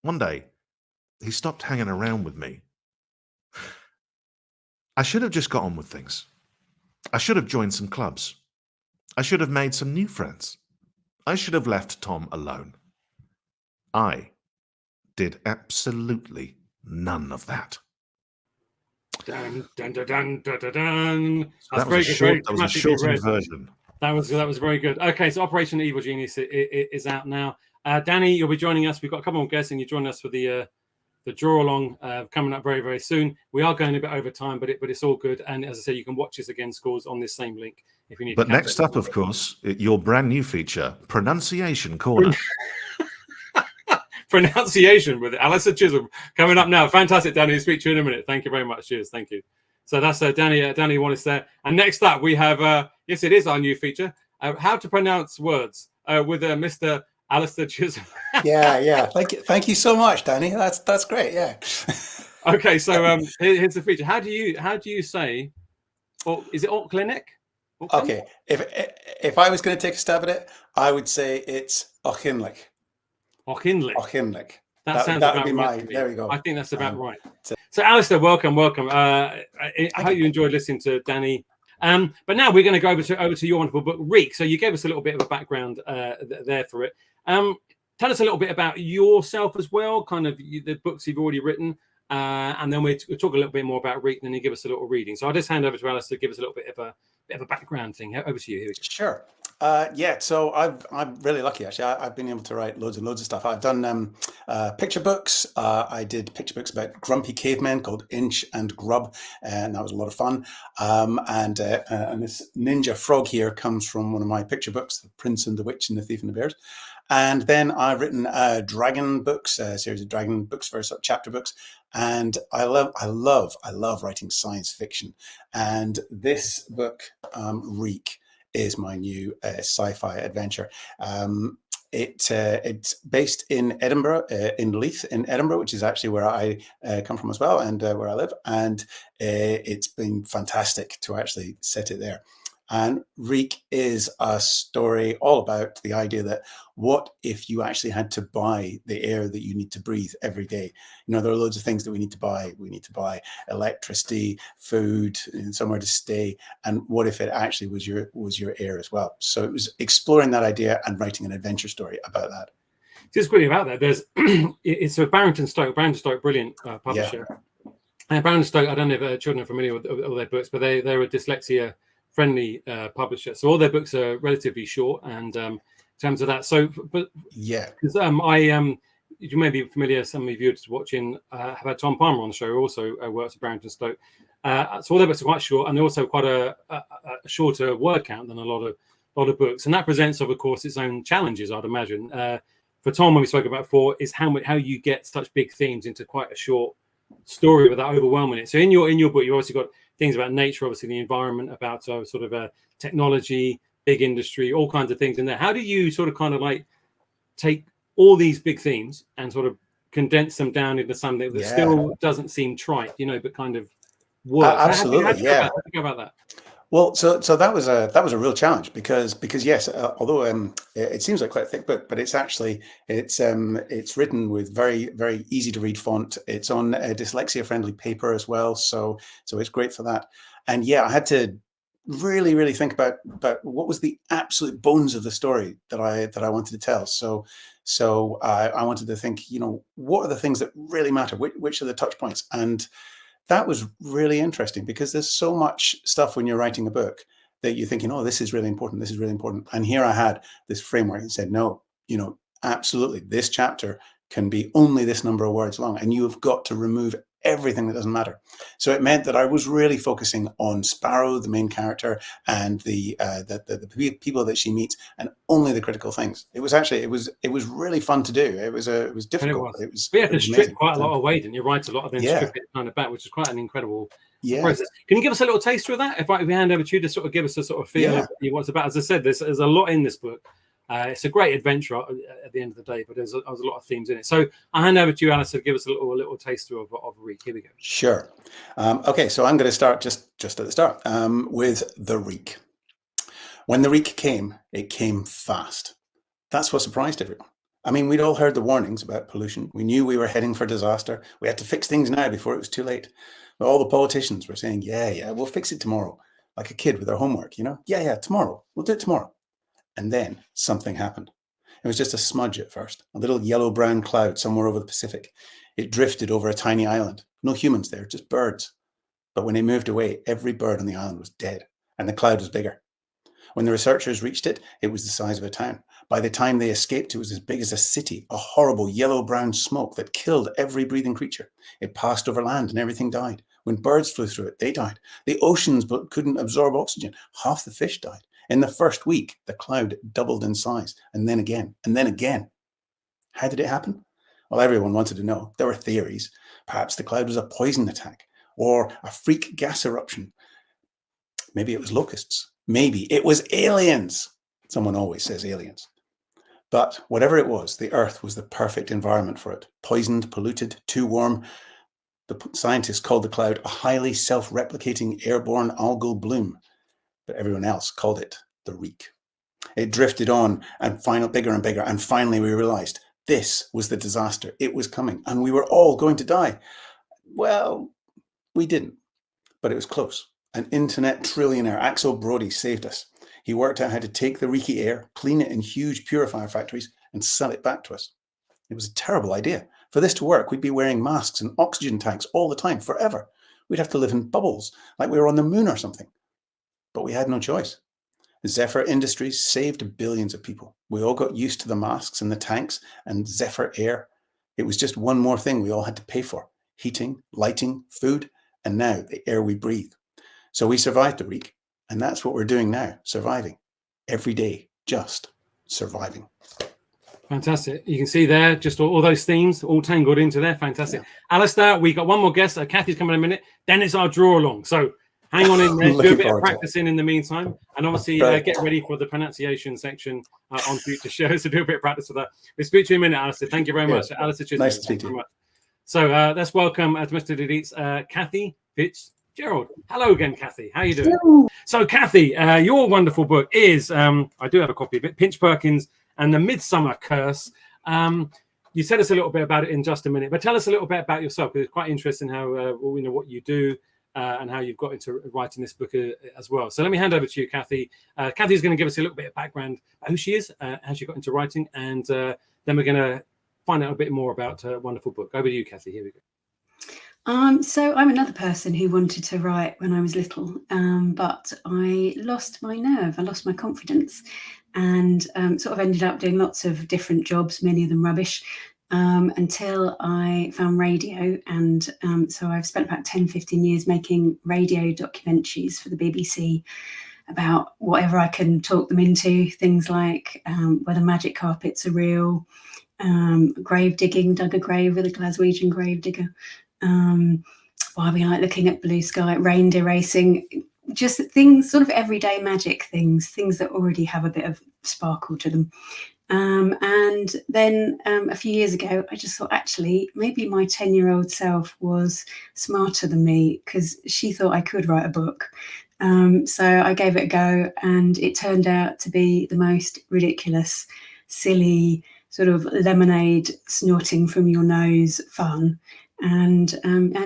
one day, he stopped hanging around with me. I should have just got on with things. I should have joined some clubs. I should have made some new friends. I should have left Tom alone. I did absolutely none of that. Dun, dun, dun, dun, dun, dun, dun. That was a shortened version. That was very good. Okay, so Operation Evil Genius is out now. Danny, you'll be joining us. We've got a couple more guests, and you're joining us for the draw along coming up very, very soon. We are going a bit over time, but it's all good. And as I said, you can watch this again, scores on this same link if you need. But next up, of course, your brand new feature, Pronunciation Corner. Pronunciation with Alastair Chisholm coming up now. Fantastic, Danny. I'll speak to you in a minute. Thank you very much. Cheers. Thank you. So that's Danny Wallace there. And next up, we have yes, it is our new feature, how to pronounce words with Mr. Alastair Chisholm. Yeah. Thank you so much, Danny. That's great. Yeah. Okay, so here's the feature. How do you say? Or is it Auckland? Okay. If I was going to take a stab at it, I would say it's Auchinleck. Auchinleck. That sounds that about would be right. there we go. I think that's about right. So Alastair, welcome. I hope you enjoyed listening to Danny. But now we're going to go over to your wonderful book, Reek. So you gave us a little bit of a background there for it. Tell us a little bit about yourself as well, kind of the books you've already written, and then we'll talk a little bit more about Reek, and then you give us a little reading. So I'll just hand over to Alastair to give us a little bit of a background thing. Over to you. Here we go. Sure. So I'm really lucky, actually. I've been able to write loads and loads of stuff. I've done picture books. I did picture books about grumpy cavemen called Inch and Grub, and that was a lot of fun. And this ninja frog here comes from one of my picture books, The Prince and the Witch and the Thief and the Bears. And then I've written dragon books, a series of dragon books, very sort of chapter books. And I love writing science fiction. And this book, Reek, is my new sci-fi adventure. It's based in Edinburgh, in Leith in Edinburgh, which is actually where I come from as well, and where I live. And it's been fantastic to actually set it there. And Reek is a story all about the idea that what if you actually had to buy the air that you need to breathe every day? You know, there are loads of things that we need to buy. We need to buy electricity, food, and somewhere to stay. And what if it actually was your air as well? So it was exploring that idea and writing an adventure story about that. Just quickly about that, there's it's a Barrington Stoke, brilliant publisher. Yeah. And Barrington Stoke, I don't know if children are familiar with all their books, but they're a dyslexia friendly publisher, so all their books are relatively short, and in terms of that, but yeah, because you may be familiar, some of you watching have had Tom Palmer on the show, who also works at Barrington Stoke. So all their books are quite short, and they're also quite a shorter word count than a lot of a lot of books, and that presents, of course, its own challenges, I'd imagine. For Tom, when we spoke about before, is how you get such big themes into quite a short story without overwhelming it. So in your book, you obviously got things about nature, obviously the environment, about sort of technology, big industry, all kinds of things in there. How do you sort of kind of like take all these big themes and sort of condense them down into something that still doesn't seem trite, but kind of works? Absolutely, how do you go about that? Well, so that was a real challenge because yes, although it seems like quite a thick book, but it's actually it's written with very, very easy to read font. It's on a dyslexia friendly paper as well, so it's great for that. And yeah, I had to really, really think about what was the absolute bones of the story that I wanted to tell. So I wanted to think, what are the things that really matter? Which are the touch points? And that was really interesting because there's so much stuff when you're writing a book that you're thinking, oh, this is really important. This is really important. And here I had this framework and said, no, absolutely, this chapter can be only this number of words long, and you have got to remove everything that doesn't matter. So it meant that I was really focusing on Sparrow, the main character, and the people that she meets, and only the critical things. It was really fun to do. It was difficult. But you had to strip quite a lot away, didn't you? Write a lot of then strip it kind of back, which is quite an incredible process. Can you give us a little taster of that? If we hand over to you to sort of give us a sort of feel of what it's about. As I said, there's a lot in this book. It's a great adventure at the end of the day, but there's a lot of themes in it. So I'll hand over to you, Alastair, to give us a little taster of Reek. Here we go. Sure. Okay, so I'm going to start just at the start with the Reek. When the Reek came, it came fast. That's what surprised everyone. I mean, we'd all heard the warnings about pollution. We knew we were heading for disaster. We had to fix things now before it was too late. But all the politicians were saying, yeah, we'll fix it tomorrow. Like a kid with their homework, Yeah, tomorrow. We'll do it tomorrow. And then something happened. It was just a smudge at first, a little yellow-brown cloud somewhere over the Pacific. It drifted over a tiny island. No humans there, just birds. But when it moved away, every bird on the island was dead, and the cloud was bigger. When the researchers reached it, it was the size of a town. By the time they escaped, it was as big as a city, a horrible yellow-brown smoke that killed every breathing creature. It passed over land and everything died. When birds flew through it, they died. The oceans couldn't absorb oxygen. Half the fish died. In the first week, the cloud doubled in size, and then again, and then again. How did it happen? Well, everyone wanted to know. There were theories. Perhaps the cloud was a poison attack or a freak gas eruption. Maybe it was locusts. Maybe it was aliens. Someone always says aliens. But whatever it was, the Earth was the perfect environment for it. Poisoned, polluted, too warm. The scientists called the cloud a highly self-replicating airborne algal bloom. But everyone else called it the Reek. It drifted on and bigger and bigger, and finally we realized this was the disaster. It was coming, and we were all going to die. Well, we didn't, but it was close. An internet trillionaire, Axel Brody, saved us. He worked out how to take the reeky air, clean it in huge purifier factories, and sell it back to us. It was a terrible idea. For this to work, we'd be wearing masks and oxygen tanks all the time, forever. We'd have to live in bubbles, like we were on the moon or something. But we had no choice. Zephyr Industries saved billions of people. We all got used to the masks and the tanks and Zephyr Air. It was just one more thing we all had to pay for. Heating, lighting, food, and now the air we breathe. So we survived the Reek, and that's what we're doing now, surviving. Every day, just surviving. Fantastic. You can see there just all those themes all tangled into there. Fantastic. Yeah. Alastair, we got one more guest. Cathy's coming in a minute. Then it's our draw along. So hang on in there, do a bit of practicing in the meantime, and obviously get ready for the pronunciation section on future shows. So do a bit of practice for that. We'll speak to you in a minute, Alastair. Thank you very much. Alastair, Chisholm. Nice to speak to you. So let's welcome to Mr Dilly's Cathy Fitzgerald. Hello again, Cathy. How are you doing? Hello. So, Cathy, your wonderful book is, I do have a copy of it, Pinch Perkins and the Midsummer Curse. You said us a little bit about it in just a minute, but tell us a little bit about yourself, because it's quite interesting how what you do and how you've got into writing this book as well. So let me hand over to you, Cathy. Cathy's going to give us a little bit of background about who she is, how she got into writing, and then we're going to find out a bit more about her wonderful book. Over to you, Cathy. Here we go. So I'm another person who wanted to write when I was little, but I lost my nerve. I lost my confidence, and sort of ended up doing lots of different jobs, many of them rubbish, until I found radio. And so I've spent about 10, 15 years making radio documentaries for the BBC about whatever I can talk them into, things like whether magic carpets are real, grave digging, dug a grave with a Glaswegian grave digger, why we like looking at blue sky, reindeer racing, just things, sort of everyday magic things that already have a bit of sparkle to them. And then a few years ago, I just thought, actually, maybe my 10-year-old self was smarter than me, because she thought I could write a book. So I gave it a go, and it turned out to be the most ridiculous, silly, sort of lemonade snorting from your nose fun. And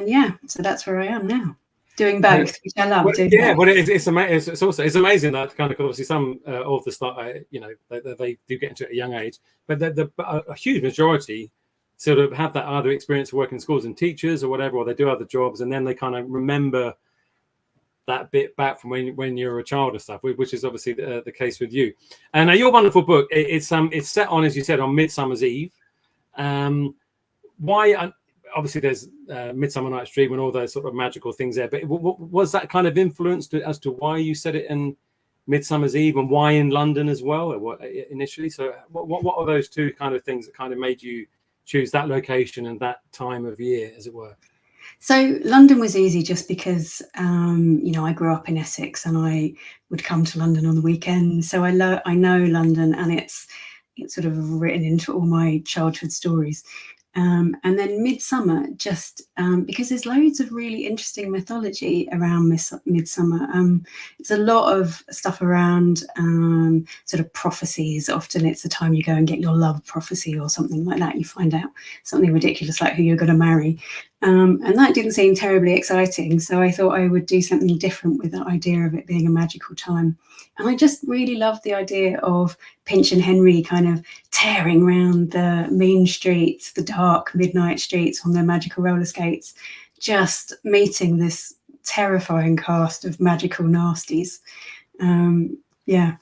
yeah, so that's where I am now. Doing both, which I love. Well, doing yeah, both. well, it's amazing that kind of, obviously some authors start, they do get into it at a young age, but a huge majority sort of have that either experience of working in schools and teachers or whatever, or they do other jobs, and then they kind of remember that bit back from when you're a child and stuff, which is obviously the case with you. And your wonderful book, it's set on, as you said, on Midsummer's Eve. Why? Obviously, there's Midsummer Night's Dream and all those sort of magical things there. But was that kind of influenced as to why you said it in Midsummer's Eve, and why in London as well initially? So what are those two kind of things that kind of made you choose that location and that time of year, as it were? So London was easy just because, I grew up in Essex and I would come to London on the weekend. So I know London, and it's sort of written into all my childhood stories. And then Midsummer, just because there's loads of really interesting mythology around Midsummer. It's a lot of stuff around sort of prophecies. Often it's the time you go and get your love prophecy or something like that. You find out something ridiculous like who you're going to marry. And that didn't seem terribly exciting. So I thought I would do something different with the idea of it being a magical time. And I just really loved the idea of Pinch and Henry kind of tearing around the mean streets, the dark midnight streets on their magical roller skates, just meeting this terrifying cast of magical nasties. Yeah.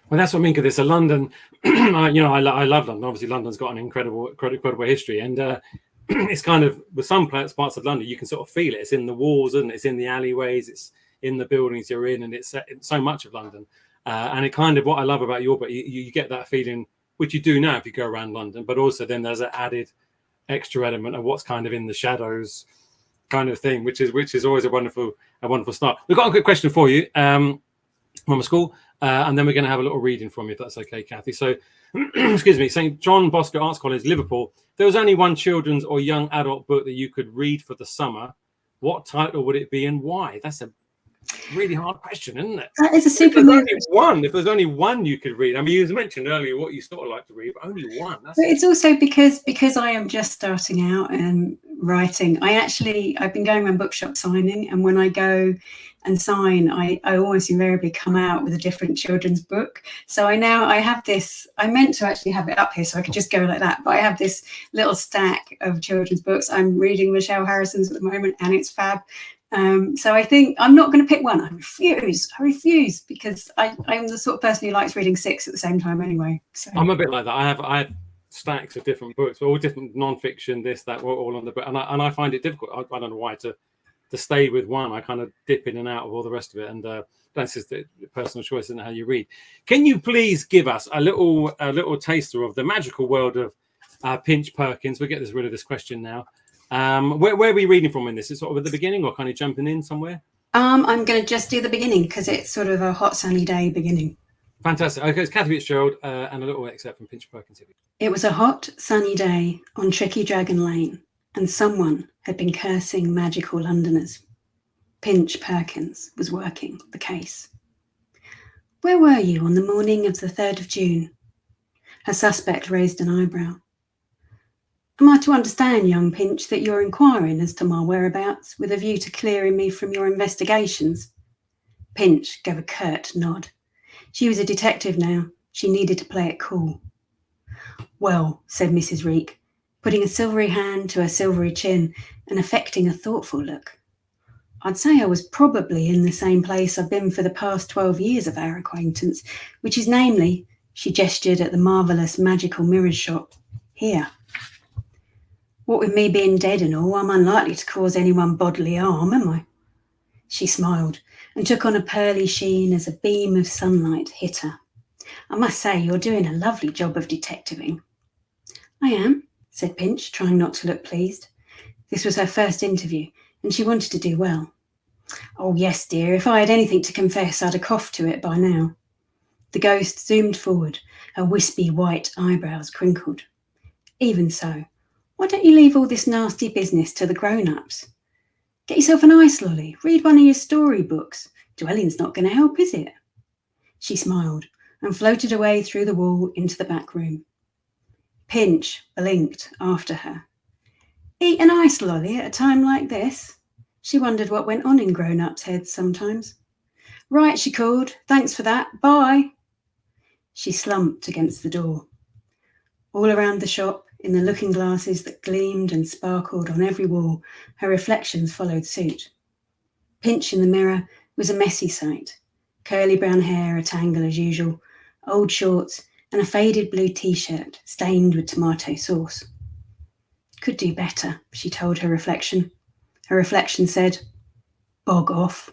Well, that's what I mean, because it's a London, I love London. Obviously, London's got an incredible history. And it's kind of, with some parts of London, you can sort of feel it. It's in the walls, and it's in the alleyways, it's in the buildings you're in, and it's so much of London. And it kind of, what I love about your book, you get that feeling, which you do now if you go around London, but also then there's an added extra element of what's kind of in the shadows kind of thing, which is always a wonderful start. We've got a good question for you from a school, and then we're going to have a little reading from you, if that's okay, Cathy. So, excuse me, St. John Bosco Arts College, Liverpool. If there was only one children's or young adult book that you could read for the summer, what title would it be and why? That's a really hard question, isn't it? That is a super if there's only one you could read. I mean, you mentioned earlier what you sort of like to read, but only one. But it's also because I am just starting out and writing. I've been going around bookshop signing, and when I go and sign, I almost invariably come out with a different children's book. So I have this, I meant to actually have it up here so I could just go like that, but I have this little stack of children's books. I'm reading Michelle Harrison's at the moment, and it's fab. So I think I'm not going to pick one. I refuse, because I'm the sort of person who likes reading 6 at the same time anyway. So I'm a bit like that. I have stacks of different books, all different non-fiction, this, that, all on the book, and I find it difficult. I don't know why to stay with one. I kind of dip in and out of all the rest of it, and that's just a personal choice, isn't it, how you read. Can you please give us a little taster of the magical world of Pinch Perkins? We'll get rid of this question now. Where are we reading from in this? Is it sort of at the beginning, or kind of jumping in somewhere? I'm going to just do the beginning, because it's sort of a hot sunny day beginning. Fantastic. Okay, it's Cathy Fitzgerald and a little excerpt from Pinch Perkins. It was a hot sunny day on Tricky Dragon Lane, and someone had been cursing magical Londoners. Pinch Perkins was working the case. Where were you on the morning of the 3rd of June? Her suspect raised an eyebrow. Am I to understand, young Pinch, that you're inquiring as to my whereabouts with a view to clearing me from your investigations? Pinch gave a curt nod. She was a detective now. She needed to play it cool. Well, said Mrs. Reek, putting a silvery hand to her silvery chin and affecting a thoughtful look. I'd say I was probably in the same place I've been for the past 12 years of our acquaintance, which is namely, she gestured at the marvellous magical mirrors shop, here. What with me being dead and all, I'm unlikely to cause anyone bodily harm, am I? She smiled, and took on a pearly sheen as a beam of sunlight hit her. I must say, you're doing a lovely job of detectiving. I am, said Pinch, trying not to look pleased. This was her first interview, and she wanted to do well. Oh, yes, dear, if I had anything to confess, I'd have coughed to it by now. The ghost zoomed forward, her wispy white eyebrows crinkled. Even so, why don't you leave all this nasty business to the grown-ups? Get yourself an ice lolly, read one of your storybooks. Dwelling's not going to help, is it? She smiled and floated away through the wall into the back room. Pinch blinked after her. Eat an ice lolly at a time like this? She wondered what went on in grown-ups' heads sometimes. Right, she called. Thanks for that. Bye. She slumped against the door. All around the shop, in the looking glasses that gleamed and sparkled on every wall, her reflections followed suit. Pinch in the mirror was a messy sight. Curly brown hair a tangle as usual, old shorts and a faded blue T-shirt stained with tomato sauce. Could do better, she told her reflection. Her reflection said, bog off.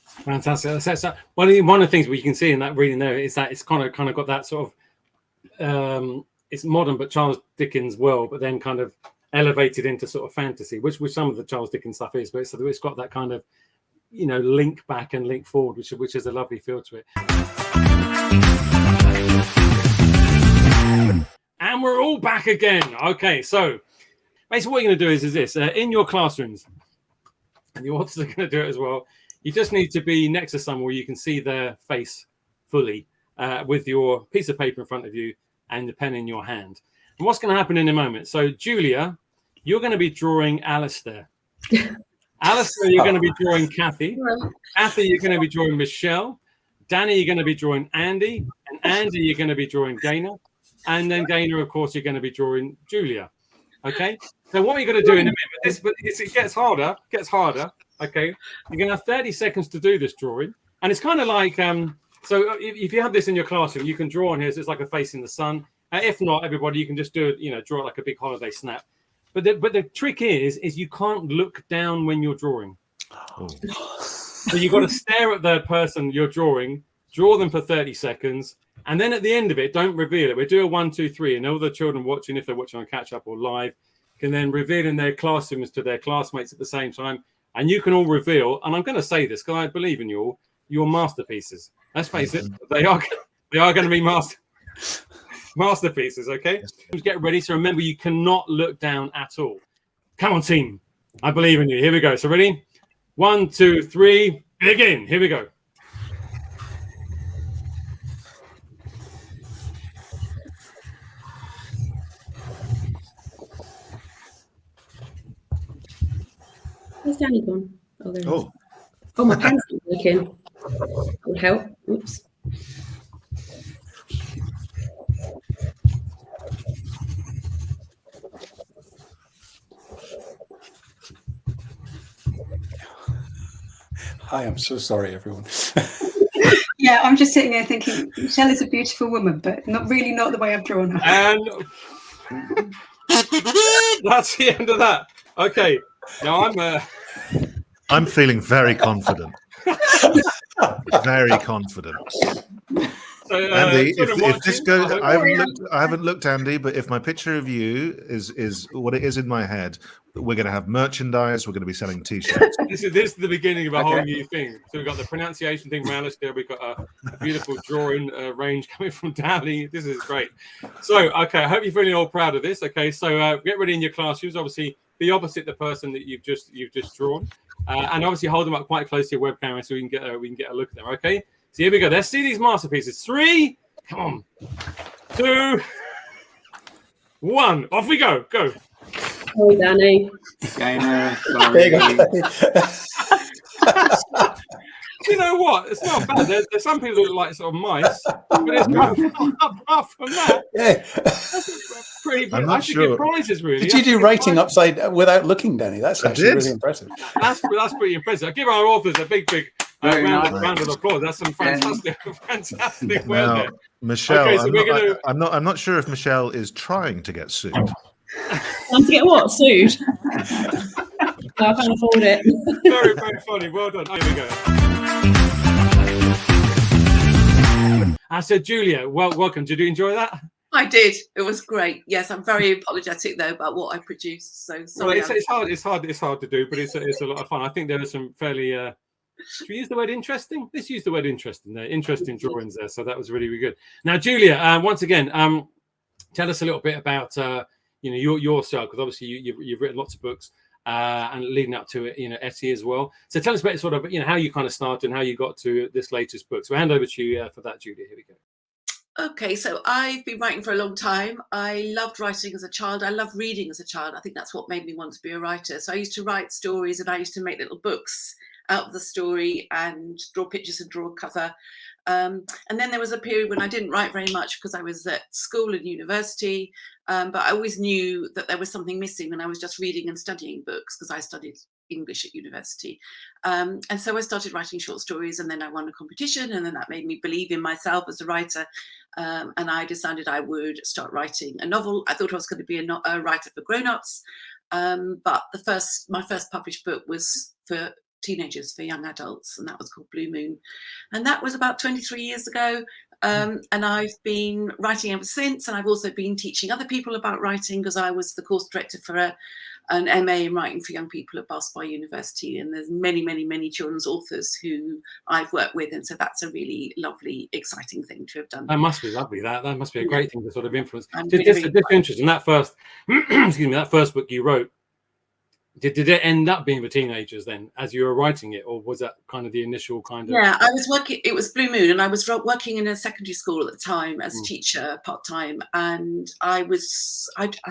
Fantastic. So one of the things we can see in that reading there is that it's kind of got that sort of it's modern but Charles Dickens world, but then kind of elevated into sort of fantasy, which some of the Charles Dickens stuff is, but it's got that kind of, you know, link back and link forward, which is a lovely feel to it. And we're all back again. Okay, so basically what you're going to do is this. In your classrooms, and the authors are going to do it as well, you just need to be next to someone where you can see their face fully with your piece of paper in front of you and the pen in your hand. And what's going to happen in a moment? So, Julia, you're going to be drawing Alastair. Alastair, you're going to be drawing Cathy. Cathy, you're going to be drawing Michelle. Danny, you're going to be drawing Andy. And Andy, you're going to be drawing Gaynor. And then Gaynor, of course, you're going to be drawing Julia. Okay? So what you're going to do in a minute, it gets harder, okay? You're going to have 30 seconds to do this drawing. And it's kind of like, so if you have this in your classroom, you can draw on here, so it's like a face in the sun. If not, everybody, you can just do it, you know, draw it like a big holiday snap. But the trick is you can't look down when you're drawing. Oh. So you've got to stare at the person you're drawing, draw them for 30 seconds, and then at the end of it, don't reveal it. We do a 1, 2, 3, and all the children watching, if they're watching on catch up or live, can then reveal in their classrooms to their classmates at the same time. And you can all reveal, and I'm going to say this because I believe in you all, your masterpieces. Let's face it, they are going to be masterpieces, okay? Yes. Get ready. So remember, you cannot look down at all. Come on, team. I believe in you. Here we go. So ready? 1, 2, 3, begin. Here we go. Where's Danny gone? Oh, there he is. Oh, my pen's not working. That would help. Oops. Hi, I'm so sorry, everyone. Yeah, I'm just sitting there thinking, Michelle is a beautiful woman, but not the way I've drawn her. And that's the end of that. Okay, now I'm feeling very confident. Very confident. So, Andy, if this goes, I haven't looked, Andy, but if my picture of you is what it is in my head, we're going to have merchandise. We're going to be selling T-shirts. This is the beginning of a whole new thing. So we've got the pronunciation thing from Alastair. We've got a beautiful drawing range coming from Danny. This is great. So, okay, I hope you're feeling all proud of this. Okay, so get ready in your classrooms. Obviously, be opposite the person that you've just drawn, and obviously hold them up quite close to your webcam so we can get a look at them. Okay. So here we go. Let's see these masterpieces. 3, come on. 2, 1. Off we go. Go. Oh, Danny. Gaynor, There you go. You know what? It's not bad. There's some people that look like sort of mice, but it's apart from that. Yeah. That's pretty. I'm not sure. Good prizes, really. Did you do writing upside without looking, Danny? That's actually really impressive. That's pretty impressive. I give our authors a big round of applause. That's some fantastic work there. Michelle, okay, so I'm not sure if Michelle is trying to get sued. Trying to get what? Sued? I can't afford it. Very, very funny. Well done. Here we go. So Julia, welcome. Did you enjoy that? I did. It was great. Yes, I'm very apologetic though about what I produced. So sorry. Well, it's hard to do, but it's a lot of fun. I think there are some fairly. Should we use the word interesting? Let's use the word interesting there. Interesting drawings there. So that was really, really good. Now, Julia, once again, tell us a little bit about yourself, because obviously you've written lots of books and leading up to it, Ettie as well. So tell us about sort of how you kind of started and how you got to this latest book. So hand over to you for that, Julia. Here we go. Okay, so I've been writing for a long time. I loved writing as a child. I loved reading as a child. I think that's what made me want to be a writer. So I used to write stories, and I used to make little books out of the story and draw pictures and draw a cover. And then there was a period when I didn't write very much because I was at school and university, but I always knew that there was something missing when I was just reading and studying books, because I studied English at university. And so I started writing short stories, and then I won a competition, and then that made me believe in myself as a writer. And I decided I would start writing a novel. I thought I was going to be a writer for grown-ups, but my first published book was for teenagers, for young adults, and that was called Blue Moon, and that was about 23 years ago. And I've been writing ever since, and I've also been teaching other people about writing, because I was the course director for an MA in writing for young people at Bath University, and there's many children's authors who I've worked with, and so that's a really lovely, exciting thing to have done. That must be lovely. That must be a great thing to sort of influence. Really Interesting. That first, that first book you wrote, did it end up being for teenagers then, as you were writing it, or was that kind of the initial kind of? Yeah, I was working. It was Blue Moon, and I was working in a secondary school at the time as a teacher part time, and I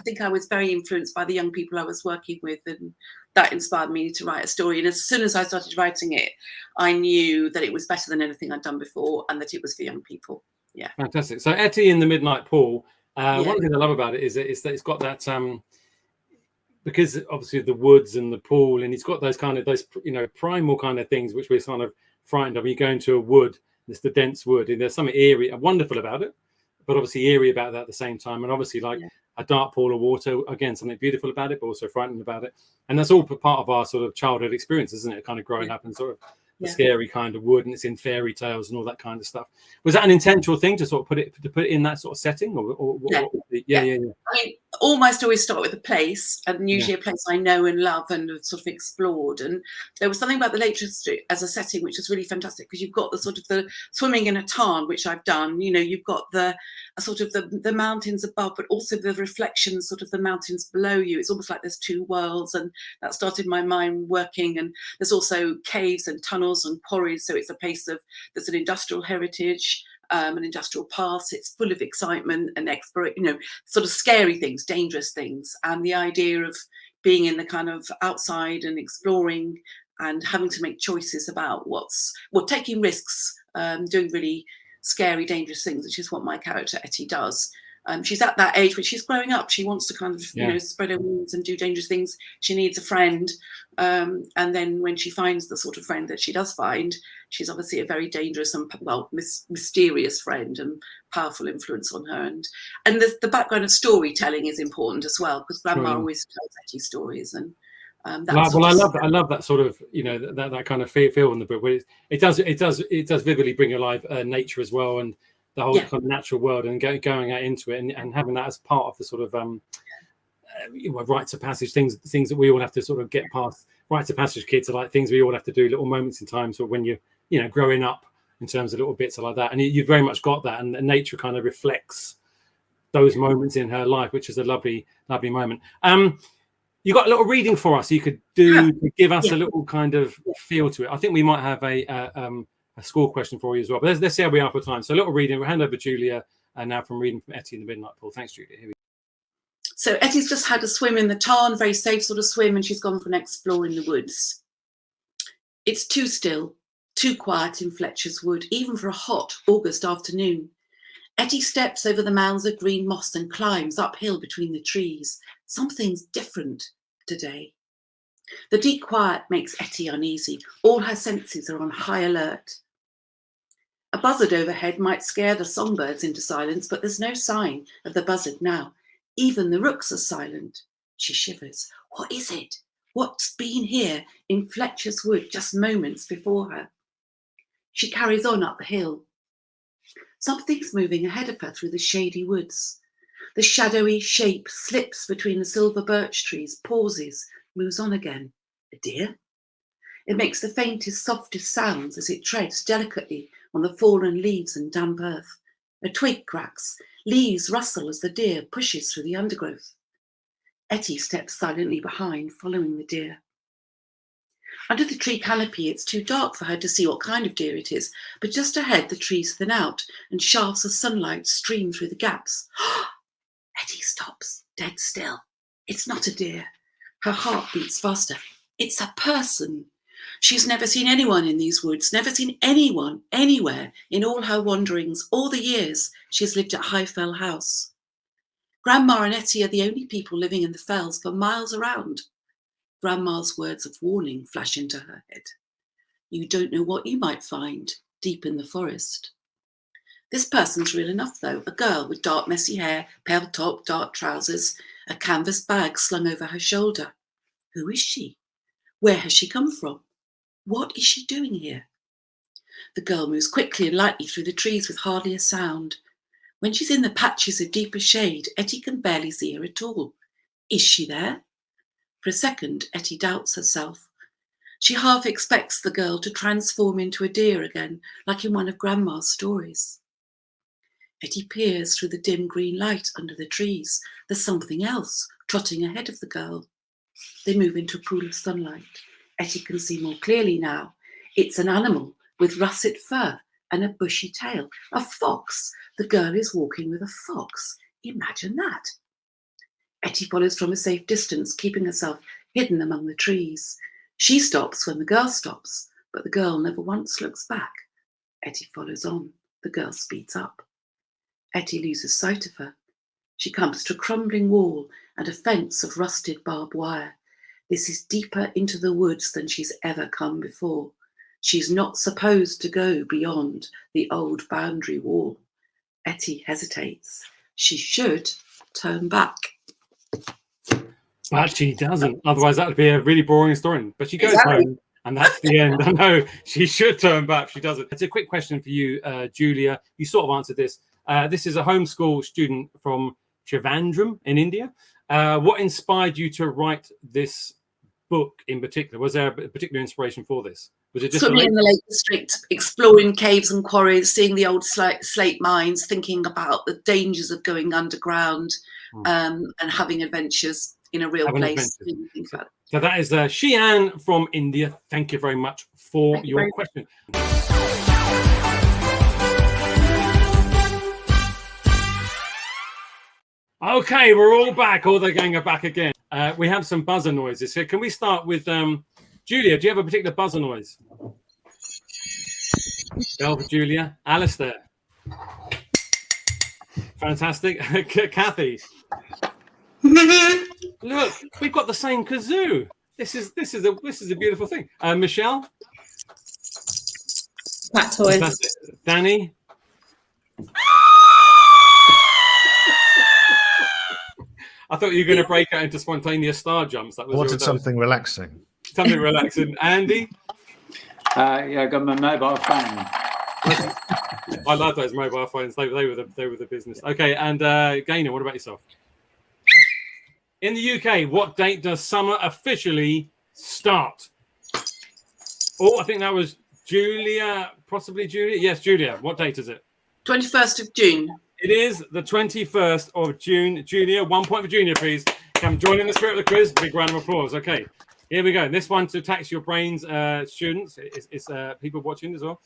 think I was very influenced by the young people I was working with, and that inspired me to write a story. And as soon as I started writing it, I knew that it was better than anything I'd done before, and that it was for young people. Yeah, fantastic. So Ettie in the Midnight Pool. One thing I love about it is that it's got that. Because obviously the woods and the pool, and it's got those primal kind of things which we're kind of frightened of. You go into a wood, it's the dense wood, and there's something eerie and wonderful about it, but obviously eerie about that at the same time. And obviously a dark pool of water, again, something beautiful about it, but also frightening about it. And that's all part of our sort of childhood experience, isn't it? Kind of growing up and sort of the scary kind of wood, and it's in fairy tales and all that kind of stuff. Was that an intentional thing to sort of put it in that sort of setting, or yeah. I mean, all my stories start with a place, and usually a place I know and love and have sort of explored. And there was something about the Lake District as a setting which is really fantastic, because you've got the sort of the swimming in a tarn, which I've done. You've got the sort of the mountains above, but also the reflections, sort of the mountains below you. It's almost like there's two worlds, and that started my mind working. And there's also caves and tunnels and quarries, so it's a place there's an industrial heritage, an industrial past. It's full of excitement and sort of scary things, dangerous things, and the idea of being in the kind of outside and exploring and having to make choices about taking risks, doing really scary, dangerous things, which is what my character Ettie does. She's at that age where she's growing up. She wants to kind of, spread her wings and do dangerous things. She needs a friend. And then when she finds the sort of friend that she does find, she's obviously a very dangerous and, mysterious friend and powerful influence on her. And the background of storytelling is important as well, because Grandma always tells Ettie stories. And I love that sort of, that kind of feel in the book, where it does vividly bring alive nature as well, and the whole kind of natural world, and going out into it, and having that as part of the sort of rites of passage, things that we all have to sort of get past. Rites of passage kids are like things we all have to do, little moments in time. So when you're growing up, in terms of little bits like that, and you've very much got that, and nature kind of reflects those moments in her life, which is a lovely moment. You got a little reading for us you could do to give us a little kind of feel to it. I think we might have a score question for you as well, but let's see how we are for time. So a little reading. We'll hand over to Julia now from reading from Ettie in the Midnight Pool. Thanks, Julia. Here we go. So Ettie's just had a swim in the tarn, very safe sort of swim, and she's gone for an explore in the woods. It's too still, too quiet in Fletcher's Wood, even for a hot August afternoon. Ettie steps over the mounds of green moss and climbs uphill between the trees. Something's different today. The deep quiet makes Ettie uneasy. All her senses are on high alert. A buzzard overhead might scare the songbirds into silence, but there's no sign of the buzzard now. Even the rooks are silent. She shivers. What is it? What's been here in Fletcher's Wood just moments before her? She carries on up the hill. Something's moving ahead of her through the shady woods. The shadowy shape slips between the silver birch trees, pauses, moves on again. A deer? It makes the faintest, softest sounds as it treads delicately on the fallen leaves and damp earth. A twig cracks, leaves rustle as the deer pushes through the undergrowth. Ettie steps silently behind, following the deer. Under the tree canopy, it's too dark for her to see what kind of deer it is, but just ahead the trees thin out and shafts of sunlight stream through the gaps. Ettie stops, dead still. It's not a deer. Her heart beats faster. It's a person. She's never seen anyone in these woods, never seen anyone anywhere in all her wanderings, all the years she's lived at Highfell House. Grandma and Ettie are the only people living in the fells for miles around. Grandma's words of warning flash into her head. You don't know what you might find deep in the forest. This person's real enough, though. A girl with dark, messy hair, pale top, dark trousers, a canvas bag slung over her shoulder. Who is she? Where has she come from? What is she doing here? The girl moves quickly and lightly through the trees with hardly a sound. When she's in the patches of deeper shade, Ettie can barely see her at all. Is she there? For a second, Ettie doubts herself. She half expects the girl to transform into a deer again, like in one of Grandma's stories. Ettie peers through the dim green light under the trees. There's something else trotting ahead of the girl. They move into a pool of sunlight. Ettie can see more clearly now. It's an animal with russet fur and a bushy tail. A fox. The girl is walking with a fox. Imagine that. Ettie follows from a safe distance, keeping herself hidden among the trees. She stops when the girl stops, but the girl never once looks back. Ettie follows on. The girl speeds up. Ettie loses sight of her. She comes to a crumbling wall and a fence of rusted barbed wire. This is deeper into the woods than she's ever come before. She's not supposed to go beyond the old boundary wall. Ettie hesitates. She should turn back. But she doesn't. Otherwise, that would be a really boring story. But she goes home, and that's the end. I know she should turn back. She doesn't. It's a quick question for you, Julia. You sort of answered this. This is a homeschool student from Trivandrum in India. What inspired you to write this book in particular? Was there a particular inspiration for this? Was it just swimming in the Lake District, exploring caves and quarries, seeing the old slate mines, thinking about the dangers of going underground, and having adventures in a real place? So that is Shian from India. Thank you very much for your question. Okay, we're all back. All the gang are back again. We have some buzzer noises here. Can we start with Julia? Do you have a particular buzzer noise? Go for Julia. Alastair. Fantastic. Cathy. Look, we've got the same kazoo. This is a beautiful thing. Michelle. Cat toys. Fantastic. Danny. I thought you were going to break out into spontaneous star jumps. That was wanted something relaxing. Something relaxing. Andy? I got my mobile phone. I love those mobile phones. They were the business. Okay, and Gaynor, what about yourself? In the UK, what date does summer officially start? Oh, I think that was Julia, possibly Julia. Yes, Julia. What date is it? 21st of June. It is the 21st of June. Julia, 1 point for Junior, please. Come join in the spirit of the quiz. Big round of applause. Okay, here we go. This one to tax your brains, students. It's people watching as well.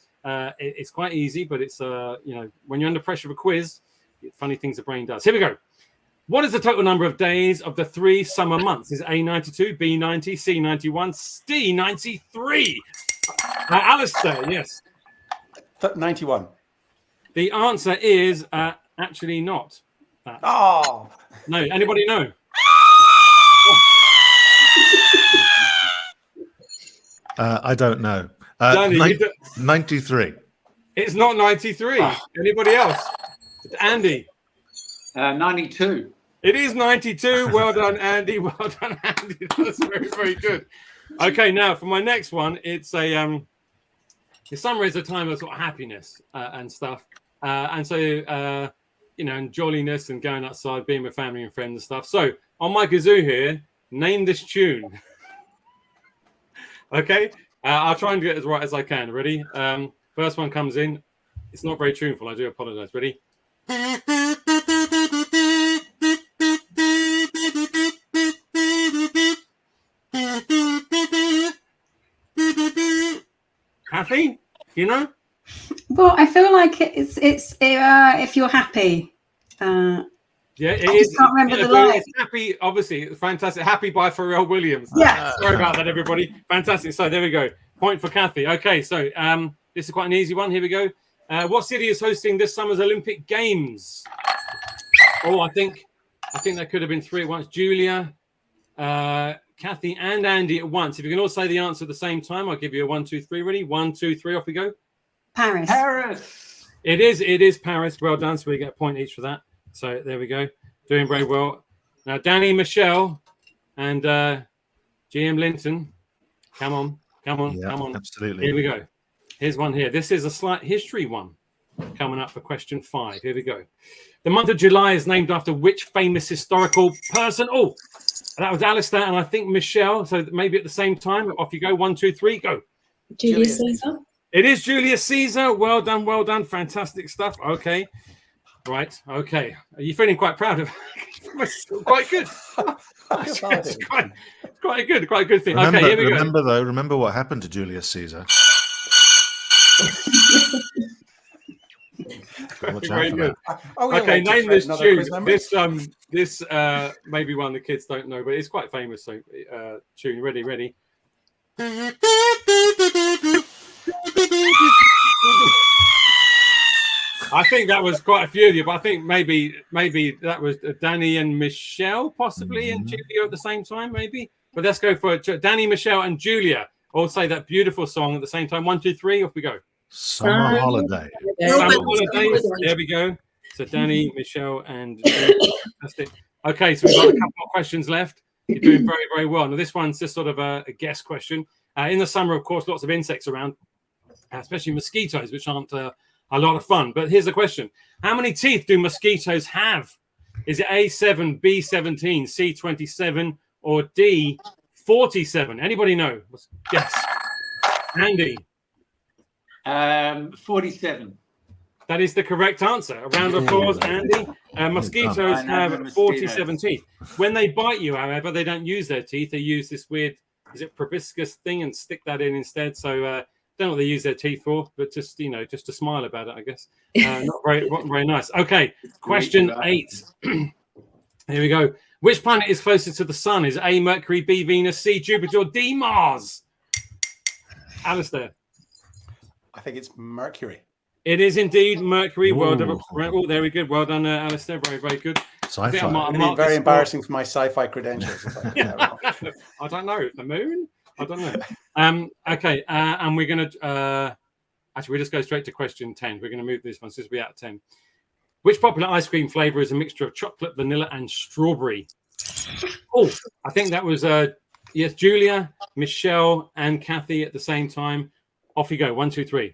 It's quite easy, but it's when you're under pressure of a quiz, funny things the brain does. Here we go. What is the total number of days of the 3 summer months? Is A 92, B 90, C 91, D 93? Alastair, yes. 91. The answer is actually not that. Oh. No, anybody know? I don't know. Danny, 93. It's not 93. Oh. Anybody else? Andy. 92. It is 92. Well done, Andy. Well done, Andy. That's very, very good. Okay, now for my next one, it's a the summer is a time of sort of happiness and stuff. and so you know, and jolliness and going outside, being with family and friends and stuff. So on my kazoo here, name this tune. Okay, I'll try and get it as right as I can. Ready? First one comes in. It's not very tuneful. I do apologise. Ready? Cathy, you know? Well, I feel like it's if you're happy. Yeah, it I is. just can't remember the line. It's Happy, obviously, it's fantastic. Happy by Pharrell Williams. Yeah. Sorry about that, everybody. Fantastic. So there we go. Point for Cathy. Okay, so this is quite an easy one. Here we go. What city is hosting this summer's Olympic Games? Oh, I think that could have been three at once. Julia, Cathy, and Andy at once. If you can all say the answer at the same time, I'll give you a 1, 2, 3. Ready? 1, 2, 3. Off we go. Paris. Paris. It is Paris. Well done. So we get a point each for that. So there we go. Doing very well. Now, Danny, Michelle, and GM Linton. Come on. Yeah, Come on. absolutely. Here we go. Here's one here. This is a slight history one coming up for question 5. Here we go. The month of July is named after which famous historical person? Oh, that was Alastair and I think Michelle. So maybe at the same time. Off you go. 1, 2, 3. Go. Julius Caesar. It is Julius Caesar. Well done. Well done. Fantastic stuff. Okay. Right. Okay. Are you feeling quite proud of it? Quite good. It's quite a good thing. Remember, okay, here we go. Remember what happened to Julius Caesar. Very good. Okay, name this tune. This maybe one the kids don't know, but it's quite famous. So tune. Ready. I think that was quite a few of you, but I think maybe that was Danny and Michelle, possibly, and Julia at the same time, maybe. But let's go for Danny, Michelle, and Julia all say that beautiful song at the same time. 1, 2, 3. Off we go. Summer Holiday. Summer Holidays. There we go. So Danny, Michelle, and Julia. Fantastic. Okay, so we've got a couple more questions left. You're doing very, very well. Now, this one's just sort of a guess question. In the summer, of course, lots of insects around, especially mosquitoes, which aren't a lot of fun. But here's the question. How many teeth do mosquitoes have? Is it A7, B17, C27, or D47? Anybody know? Yes. Andy. 47. That is the correct answer. A round of applause, Andy. Mosquitoes have 47 teeth. When they bite you, however, they don't use their teeth. They use this weird, is it proboscis thing, and stick that in instead. So don't know what they use their teeth for, but just to smile about it, I guess. Not very nice. Okay, question 8. Here we go. Which planet is closest to the sun? Is A, Mercury, B, Venus, C, Jupiter, or D, Mars? Alastair. I think it's Mercury. It is indeed Mercury. Well done. Oh, there we go. Well done, Alastair. Very, very good. Sci-fi. Very embarrassing for my sci-fi credentials. I don't know. The moon? I don't know. Okay, and we're going to... actually, we'll just go straight to question 10. We're going to move this one. So this will be out of 10. Which popular ice cream flavour is a mixture of chocolate, vanilla, and strawberry? Oh, I think that was, yes, Julia, Michelle, and Cathy at the same time. Off you go. 1, 2, 3.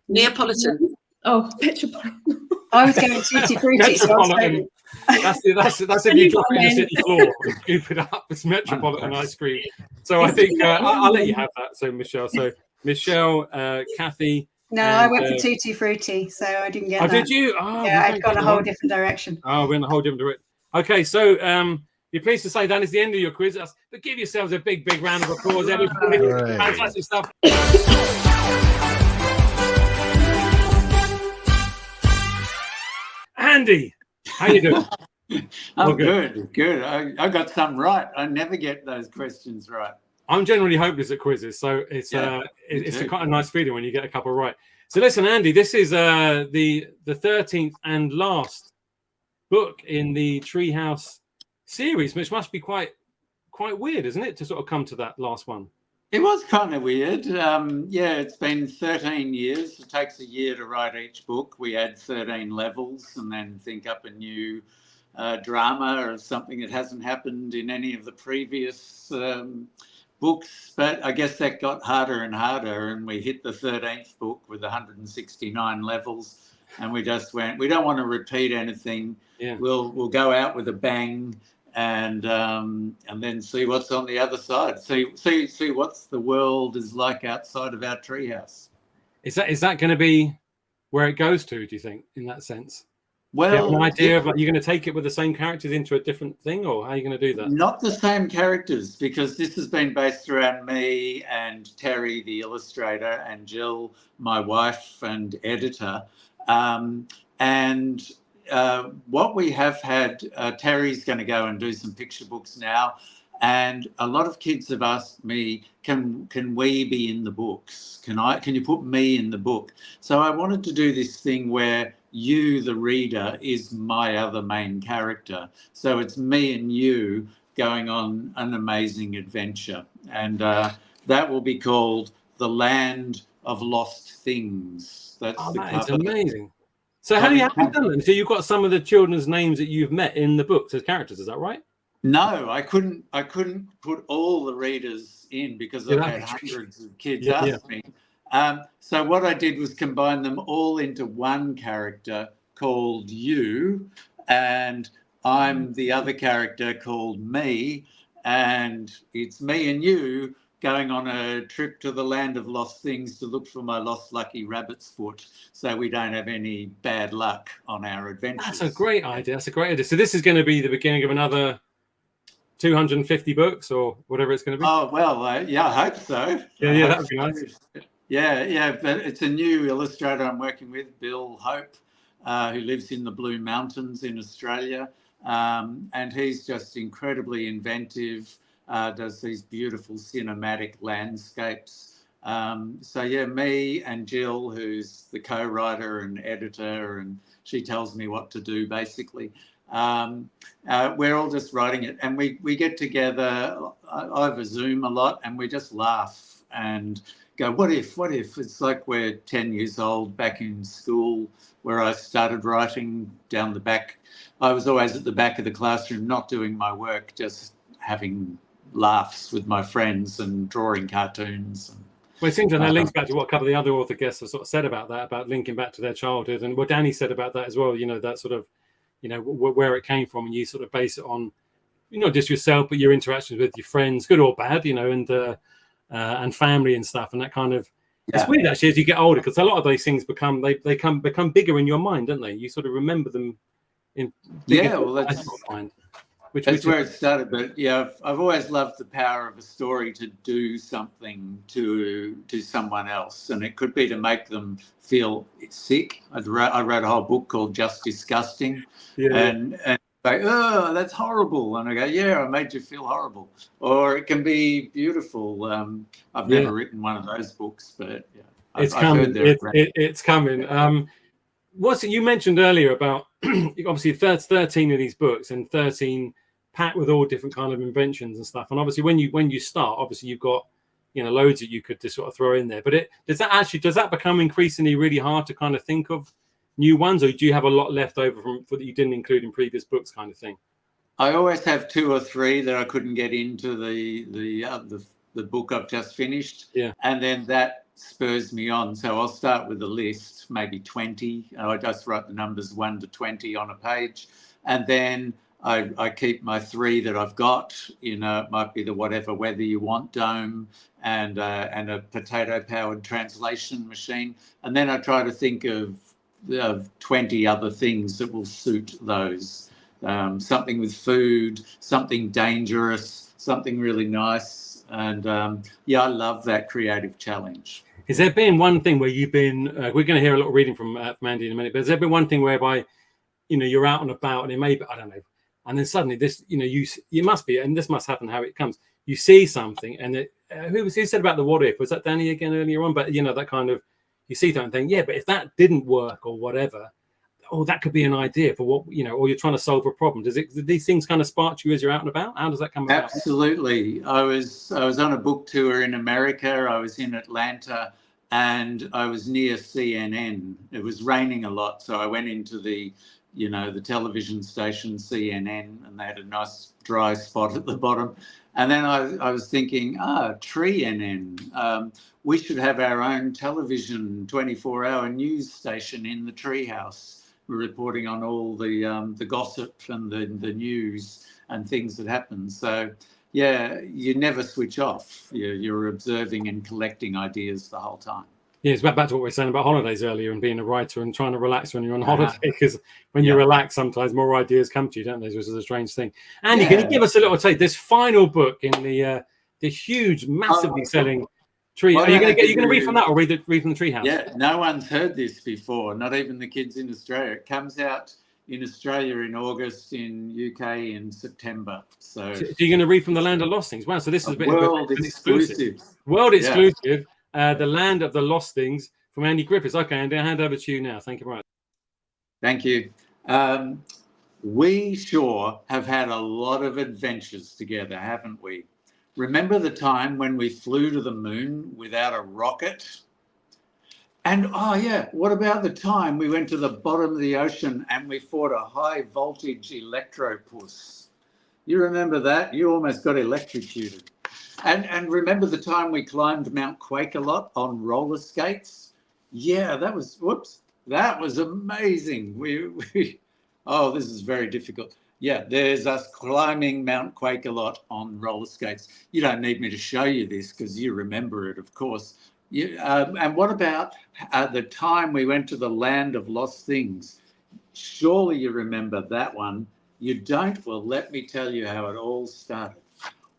Neapolitan. Oh, Metropolitan. I was going tutti frutti. Metropolitan. That's if you drop it in the city floor and scoop it up. It's Metropolitan ice cream. So I think I'll let you have that. So Michelle, Cathy. No, I went for tutti frutti, so I didn't get that. Did you? Oh, yeah, I'd gone a whole different direction. Oh, we're in a whole different direction. Okay, so you're pleased to say that is the end of your quiz. But give yourselves a big, big round of applause, everybody. Fantastic stuff. Andy, how you doing? I'm good. I got some right. I never get those questions right. I'm generally hopeless at quizzes, so it's quite a nice feeling when you get a couple right. So listen, Andy, this is the 13th and last book in the Treehouse series, which must be quite weird, isn't it, to sort of come to that last one? It was kind of weird. It's been 13 years. It takes a year to write each book. We add 13 levels and then think up a new drama or something that hasn't happened in any of the previous books. But I guess that got harder and harder, and we hit the 13th book with 169 levels. and we just went, we don't want to repeat anything. Yeah. We'll go out with a bang, and then see what's on the other side. See what's the world is like outside of our treehouse. Is that going to be where it goes to, do you think, in that sense? Well, do you have an idea of, like, you're going to take it with the same characters into a different thing, or how are you going to do that? Not the same characters, because this has been based around me and Terry, the illustrator, and Jill, my wife and editor. What we have had, Terry's going to go and do some picture books now. And a lot of kids have asked me, can we be in the books? Can you put me in the book? So I wanted to do this thing where you, the reader, is my other main character. So it's me and you going on an amazing adventure. And that will be called The Land of Lost Things. That's the that is cover. amazing. So how do you have done them? So you've got some of the children's names that you've met in the books as characters, is that right? No, I couldn't put all the readers in because I've had hundreds of kids ask me. So what I did was combine them all into one character called you, and I'm the other character called me, and it's me and you going on a trip to the land of lost things to look for my lost lucky rabbit's foot, so we don't have any bad luck on our adventures. That's a great idea. So this is going to be the beginning of another 250 books or whatever it's going to be. Oh, well, yeah, I hope so. Yeah, that would be nice. Yeah, but it's a new illustrator I'm working with, Bill Hope, who lives in the Blue Mountains in Australia. And he's just incredibly inventive, does these beautiful cinematic landscapes. So, yeah, me and Jill, who's the co-writer and editor, and she tells me what to do, basically. We're all just writing it, and we get together over Zoom a lot, and we just laugh and go, what if? It's like we're 10 years old back in school where I started writing down the back. I was always at the back of the classroom, not doing my work, just having laughs with my friends and drawing cartoons. Well, it seems that links back to what a couple of the other author guests have sort of said about that, about linking back to their childhood, and what Danny said about that as well, that sort of, where it came from, and you sort of base it on not just yourself, but your interactions with your friends, good or bad, and family and stuff, and that kind of. Yeah. It's weird actually as you get older, because a lot of these things become bigger in your mind, don't they? You sort of remember them in. That's where it started. But yeah, I've always loved the power of a story to do something to someone else, and it could be to make them feel sick. I wrote a whole book called Just Disgusting, and like, oh, that's horrible, and I go, yeah, I made you feel horrible. Or it can be beautiful. I've never written one of those books, but it's coming. It's coming. You mentioned earlier about obviously 13 of these books and 13 packed with all different kind of inventions and stuff. And obviously when you start, obviously you've got loads that you could just sort of throw in there. But does that become increasingly really hard to kind of think of new ones, or do you have a lot left over that you didn't include in previous books, kind of thing? I always have 2 or 3 that I couldn't get into the book I've just finished. Yeah, and then that spurs me on. So I'll start with a list, maybe 20. I just write the numbers 1 to 20 on a page, and then I keep my 3 that I've got. It might be the Whatever Weather You Want dome and a potato-powered translation machine, and then I try to think of 20 other things that will suit those. Something with food, something dangerous, something really nice, and I love that creative challenge. Has there been one thing where you've been? We're going to hear a lot of reading from Andy in a minute, but has there been one thing whereby, you're out and about, and it may be, I don't know, and then suddenly this, you must be, and this must happen how it comes. You see something, and who said about the what if? Was that Danny again earlier on? But that kind of, you see something, and think, but if that didn't work or whatever, that could be an idea for what, or you're trying to solve a problem. Do these things kind of spark you as you're out and about? How does that come about? Absolutely. I was on a book tour in America. I was in Atlanta, and I was near CNN. It was raining a lot, so I went into the you know, the television station CNN, and they had a nice dry spot at the bottom. And then I was thinking, Tree NN. We should have our own television 24-hour news station in the Treehouse. We're reporting on all the gossip and the news and things that happen. So, yeah, you never switch off. You're observing and collecting ideas the whole time. Yeah, it's back to what we were saying about holidays earlier and being a writer and trying to relax when you're on holiday, because when you relax, sometimes more ideas come to you, don't they? Which is a strange thing. Andy, can you give us a little take? This final book in the huge, massively selling Tree. Are you going to read from that or read from the Treehouse? Yeah, no one's heard this before, not even the kids in Australia. It comes out in Australia in August, in UK in September. So you're going to read from the Land of Lost Things. Wow, so this is a bit world of exclusive. World exclusive. The Land of the Lost Things from Andy Griffiths. Okay, Andy, I'll hand over to you now. Thank you very much. Thank you. We sure have had a lot of adventures together, haven't we? Remember the time when we flew to the moon without a rocket? And, what about the time we went to the bottom of the ocean and we fought a high voltage electropus? You remember that? You almost got electrocuted. And remember the time we climbed Mount Quakerlot on roller skates? Yeah, that was amazing. This is very difficult. Yeah, there's us climbing Mount Quakerlot on roller skates. You don't need me to show you this because you remember it, of course. And what about the time we went to the Land of Lost Things? Surely you remember that one. You don't? Well, let me tell you how it all started.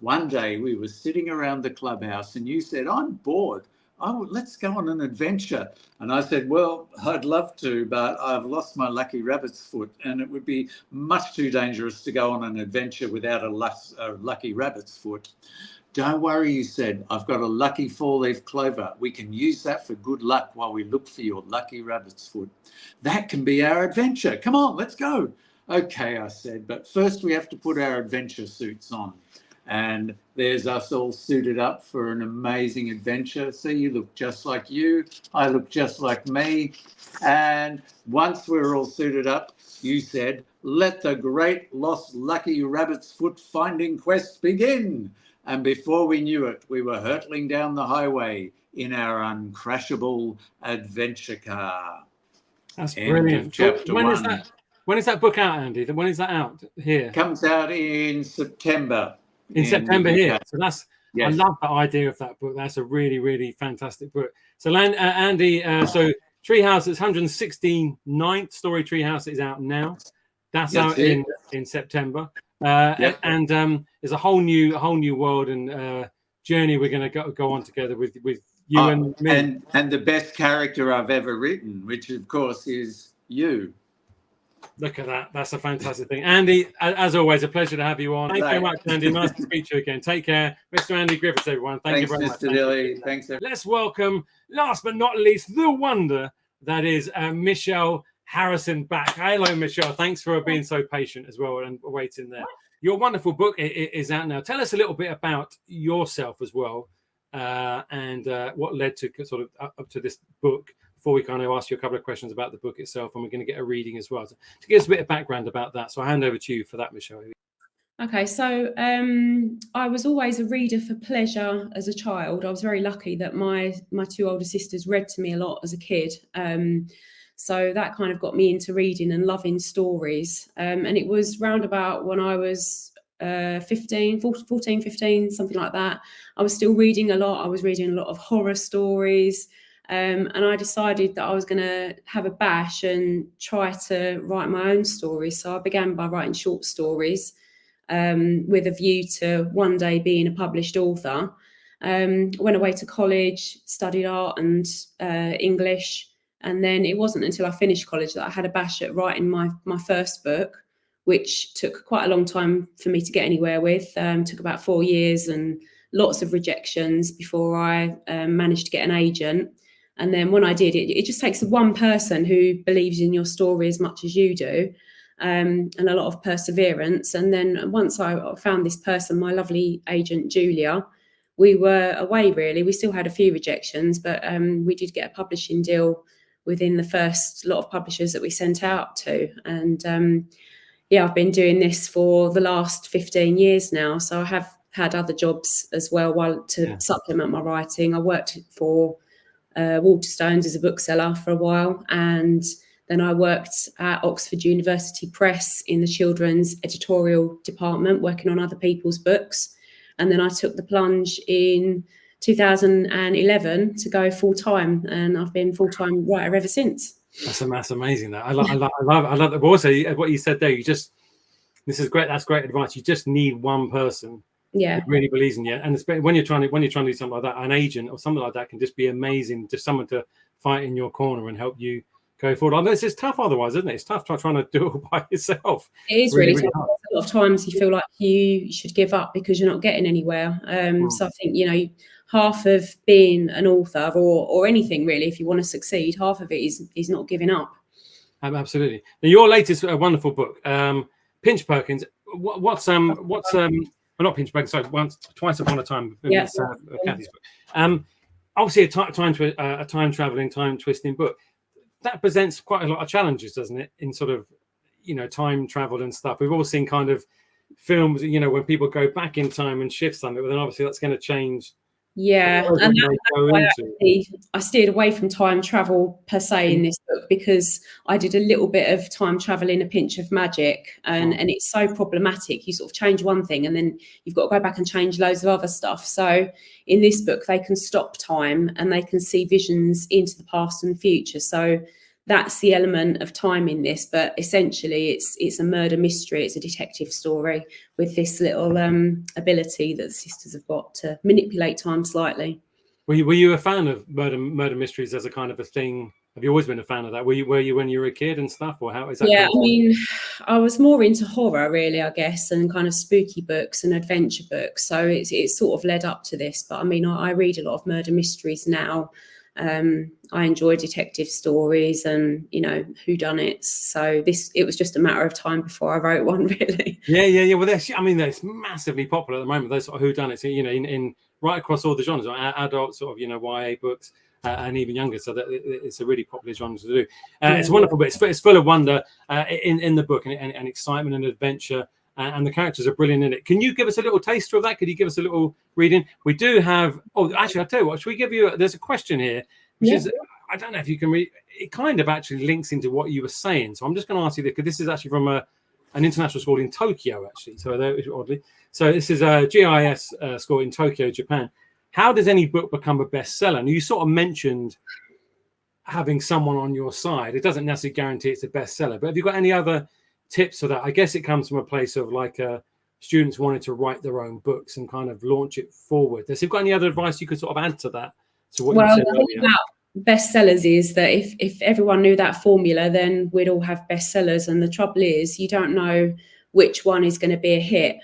One day we were sitting around the clubhouse and you said, I'm bored. Let's go on an adventure. And I said, well, I'd love to, but I've lost my lucky rabbit's foot and it would be much too dangerous to go on an adventure without a lucky rabbit's foot. Don't worry, you said, I've got a lucky four-leaf clover. We can use that for good luck while we look for your lucky rabbit's foot. That can be our adventure. Come on, let's go. Okay, I said, but first we have to put our adventure suits on. And there's us all suited up for an amazing adventure. See, you look just like you. I look just like me. And once we were all suited up, you said, let the great lost lucky rabbit's foot finding quest begin. And before we knew it, we were hurtling down the highway in our uncrashable adventure car. That's End brilliant. of chapter one. When is that book out, Andy? When is that out here? Comes out in September. In September here. So Yes. I love the idea of that book. That's a really, really fantastic book. So Andy, so Treehouse, it's 169th story. Treehouse is out now. That's out in September. And there's a whole new world and journey we're going to go on together with you and me. And the best character I've ever written, which of course is you. Look at that. That's a fantastic thing. Andy, as always, a pleasure to have you on. Thanks very much, Andy. Nice to speak to you again. Take care. Mr. Andy Griffiths, everyone. Thank you very much. Mr. Dilly. Thanks, everyone. Let's welcome, last but not least, the wonder that is Michelle Harrison back. Hello, Michelle. Thanks for being so patient as well and waiting there. Your wonderful book is out now. Tell us a little bit about yourself as well and what led to sort of up to this book. Before we kind of ask you a couple of questions about the book itself, and we're going to get a reading as well. So to give us a bit of background about that. So I hand over to you for that, Michelle. Okay, so I was always a reader for pleasure as a child. I was very lucky that my two older sisters read to me a lot as a kid. So that kind of got me into reading and loving stories. And it was round about when I was 14, 15, something like that. I was still reading a lot. I was reading a lot of horror stories. And I decided that I was going to have a bash and try to write my own stories. So I began by writing short stories with a view to one day being a published author. Went away to college, studied art and English. And then it wasn't until I finished college that I had a bash at writing my first book, which took quite a long time for me to get anywhere with. Took about 4 years and lots of rejections before I managed to get an agent. And then when I did, it just takes one person who believes in your story as much as you do, and a lot of perseverance. And then once I found this person, my lovely agent, Julia, we were away really. We still had a few rejections, but we did get a publishing deal within the first lot of publishers that we sent out to. And yeah, I've been doing this for the last 15 years now. So I have had other jobs as well to supplement my writing. I worked for Waterstones as a bookseller for a while, and then I worked at Oxford University Press in the children's editorial department, working on other people's books. And then I took the plunge in 2011 to go full time, and I've been full time writer ever since. That's amazing. That I love that. But also, what you said there, this is great. That's great advice. You just need one person. Yeah, who really believes in you, and especially when you're trying to do something like that, an agent or something like that can just be amazing. Just someone to fight in your corner and help you go forward. Although it's tough otherwise, isn't it? It's tough trying to do it all by yourself. It is really tough. Hard. A lot of times you feel like you should give up because you're not getting anywhere. So I think, half of being an author or anything really, if you want to succeed, half of it is not giving up. Absolutely. Now, your latest wonderful book, Pinch Perkins. What's not Pinch Perkins. Sorry, Twice Upon a Time. Yeah. Cathy's book. Obviously, a time traveling, time twisting book. That presents quite a lot of challenges, doesn't it? In sort of, time travel and stuff. We've all seen kind of films, when people go back in time and shift something, but then obviously that's going to change. Yeah, and that's why I steered away from time travel per se in this book, because I did a little bit of time travel in A Pinch of Magic, and it's so problematic. You sort of change one thing and then you've got to go back and change loads of other stuff. So in this book, they can stop time and they can see visions into the past and future. So that's the element of time in this, but essentially it's a murder mystery. It's a detective story with this little ability that the sisters have got to manipulate time slightly. Were you a fan of murder mysteries as a kind of a thing? Have you always been a fan of that? Were you when you were a kid and stuff, or how is that? Yeah, I mean, I was more into horror really, I guess, and kind of spooky books and adventure books. So it's sort of led up to this. But I mean, I read a lot of murder mysteries now. I enjoy detective stories and whodunits. So it was just a matter of time before I wrote one, really. Yeah. Well, they're massively popular at the moment. Those sort of whodunits, in right across all the genres, adult sort of YA books and even younger. So that it's a really popular genre to do. It's wonderful, but it's full of wonder in the book and excitement and adventure. And the characters are brilliant in it. Can you give us a little taster of that? Could you give us a little reading? We do have. Oh, actually, I'll tell you what. Should we give you? There's a question here, which is I don't know if you can read. It kind of actually links into what you were saying. So I'm just going to ask you this, because this is actually from an international school in Tokyo, actually. So oddly, so this is a GIS school in Tokyo, Japan. How does any book become a bestseller? And you sort of mentioned having someone on your side. It doesn't necessarily guarantee it's a bestseller, but have you got any other tips for that? I guess it comes from a place of students wanting to write their own books and kind of launch it forward. Have you got any other advice you could sort of add to that? To what you said the thing about bestsellers is that if everyone knew that formula, then we'd all have bestsellers. And the trouble is, you don't know which one is going to be a hit.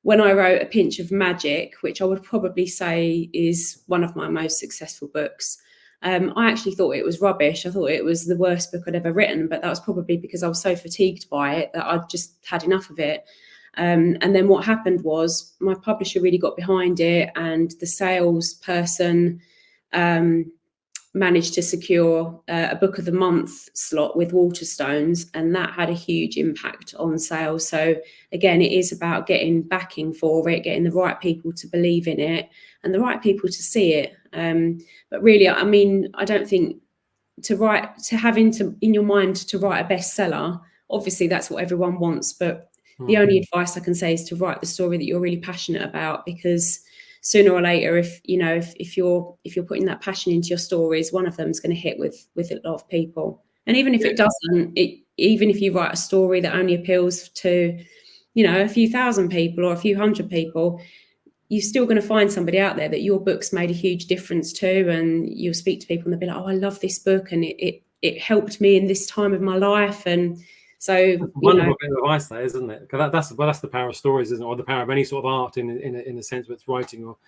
When I wrote A Pinch of Magic, which I would probably say is one of my most successful books, I actually thought it was rubbish. I thought it was the worst book I'd ever written, but that was probably because I was so fatigued by it that I'd just had enough of it. And then what happened was my publisher really got behind it, and the salesperson managed to secure a book of the month slot with Waterstones, and that had a huge impact on sales. So again, it is about getting backing for it, getting the right people to believe in it and the right people to see it. But really, I mean, I don't think in your mind to write a bestseller, obviously that's what everyone wants, but the only advice I can say is to write the story that you're really passionate about, because sooner or later, if you're putting that passion into your stories, one of them is going to hit with a lot of people. And even if it doesn't, even if you write a story that only appeals to, a few thousand people or a few hundred people, you're still going to find somebody out there that your book's made a huge difference to, and you'll speak to people and they'll be like, oh, I love this book and it helped me in this time of my life. And so wonderful bit of advice there, isn't it? Because that's the power of stories, isn't it? Or the power of any sort of art in a sense, whether it's writing or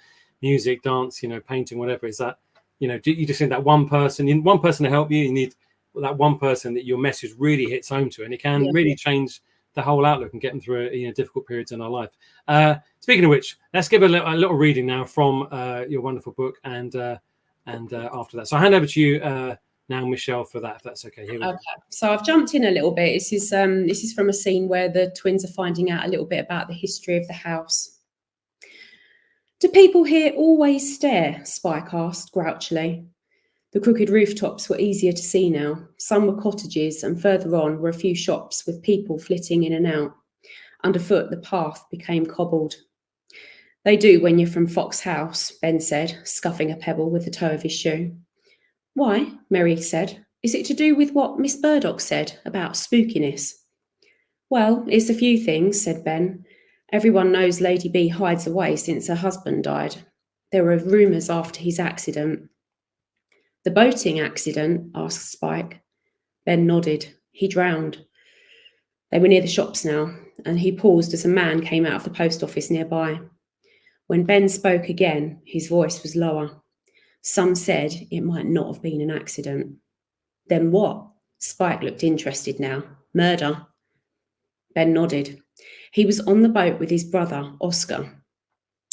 music, dance, painting, whatever. Is that you just need that one person to help you. You need that one person that your message really hits home to, and it can really change the whole outlook and get them through difficult periods in our life. Speaking of which, let's give a little reading now from your wonderful book, and after that, so I hand over to you now, Michelle, for that, if that's okay. Here we Okay, so I've jumped in a little bit. This is from a scene where the twins are finding out a little bit about the history of the house. Do people here always stare? Spike asked grouchily. The crooked rooftops were easier to see now. Some were cottages, and further on were a few shops with people flitting in and out. Underfoot, the path became cobbled. They do when you're from Fox House, Ben said, scuffing a pebble with the toe of his shoe. Why? Mary said. Is it to do with what Miss Burdock said about spookiness? Well, it's a few things, said Ben. Everyone knows Lady B hides away since her husband died. There were rumours after his accident. The boating accident? Asked Spike. Ben nodded. He drowned. They were near the shops now, and he paused as a man came out of the post office nearby. When Ben spoke again, his voice was lower. Some said it might not have been an accident. Then what? Spike looked interested now. Murder. Ben nodded. He was on the boat with his brother, Oscar.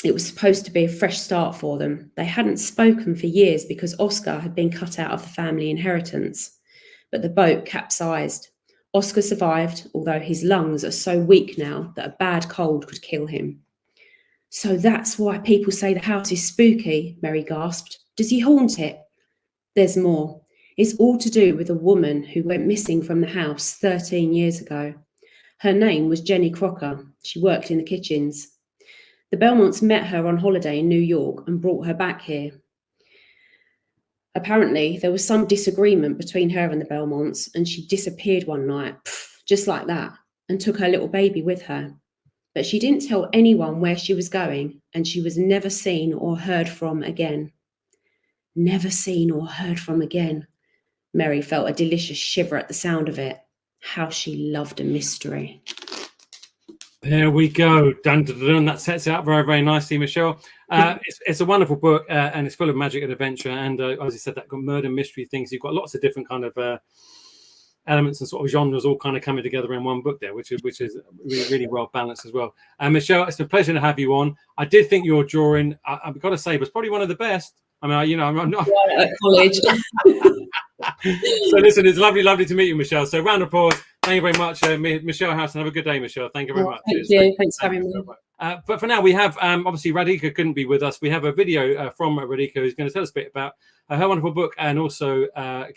It was supposed to be a fresh start for them. They hadn't spoken for years because Oscar had been cut out of the family inheritance. But the boat capsized. Oscar survived, although his lungs are so weak now that a bad cold could kill him. So that's why people say the house is spooky, Mary gasped. Does he haunt it? There's more. It's all to do with a woman who went missing from the house 13 years ago. Her name was Jenny Crocker. She worked in the kitchens. The Belmonts met her on holiday in New York and brought her back here. Apparently, there was some disagreement between her and the Belmonts, and she disappeared one night, just like that, and took her little baby with her. But she didn't tell anyone where she was going, and she was never seen or heard from again. Never seen or heard from again. Mary felt a delicious shiver at the sound of it. How she loved a mystery. There we go. Dun, dun, dun. That sets it up very, very nicely, Michelle. It's a wonderful book, and it's full of magic and adventure. And as you said, that got murder mystery things. You've got lots of different kind of elements and sort of genres all kind of coming together in one book there, which is really, really well balanced as well. And Michelle, it's a pleasure to have you on. I did think your drawing, I've got to say, was probably one of the best. I mean, I'm not at college. So listen, it's lovely to meet you, Michelle. So round of applause. Thank you very much, Michelle House, and have a good day, Michelle. Thank you very much. Thank you. Thanks for having me. But for now, we have obviously Radhika couldn't be with us. We have a video from Radhika who's going to tell us a bit about her wonderful book and also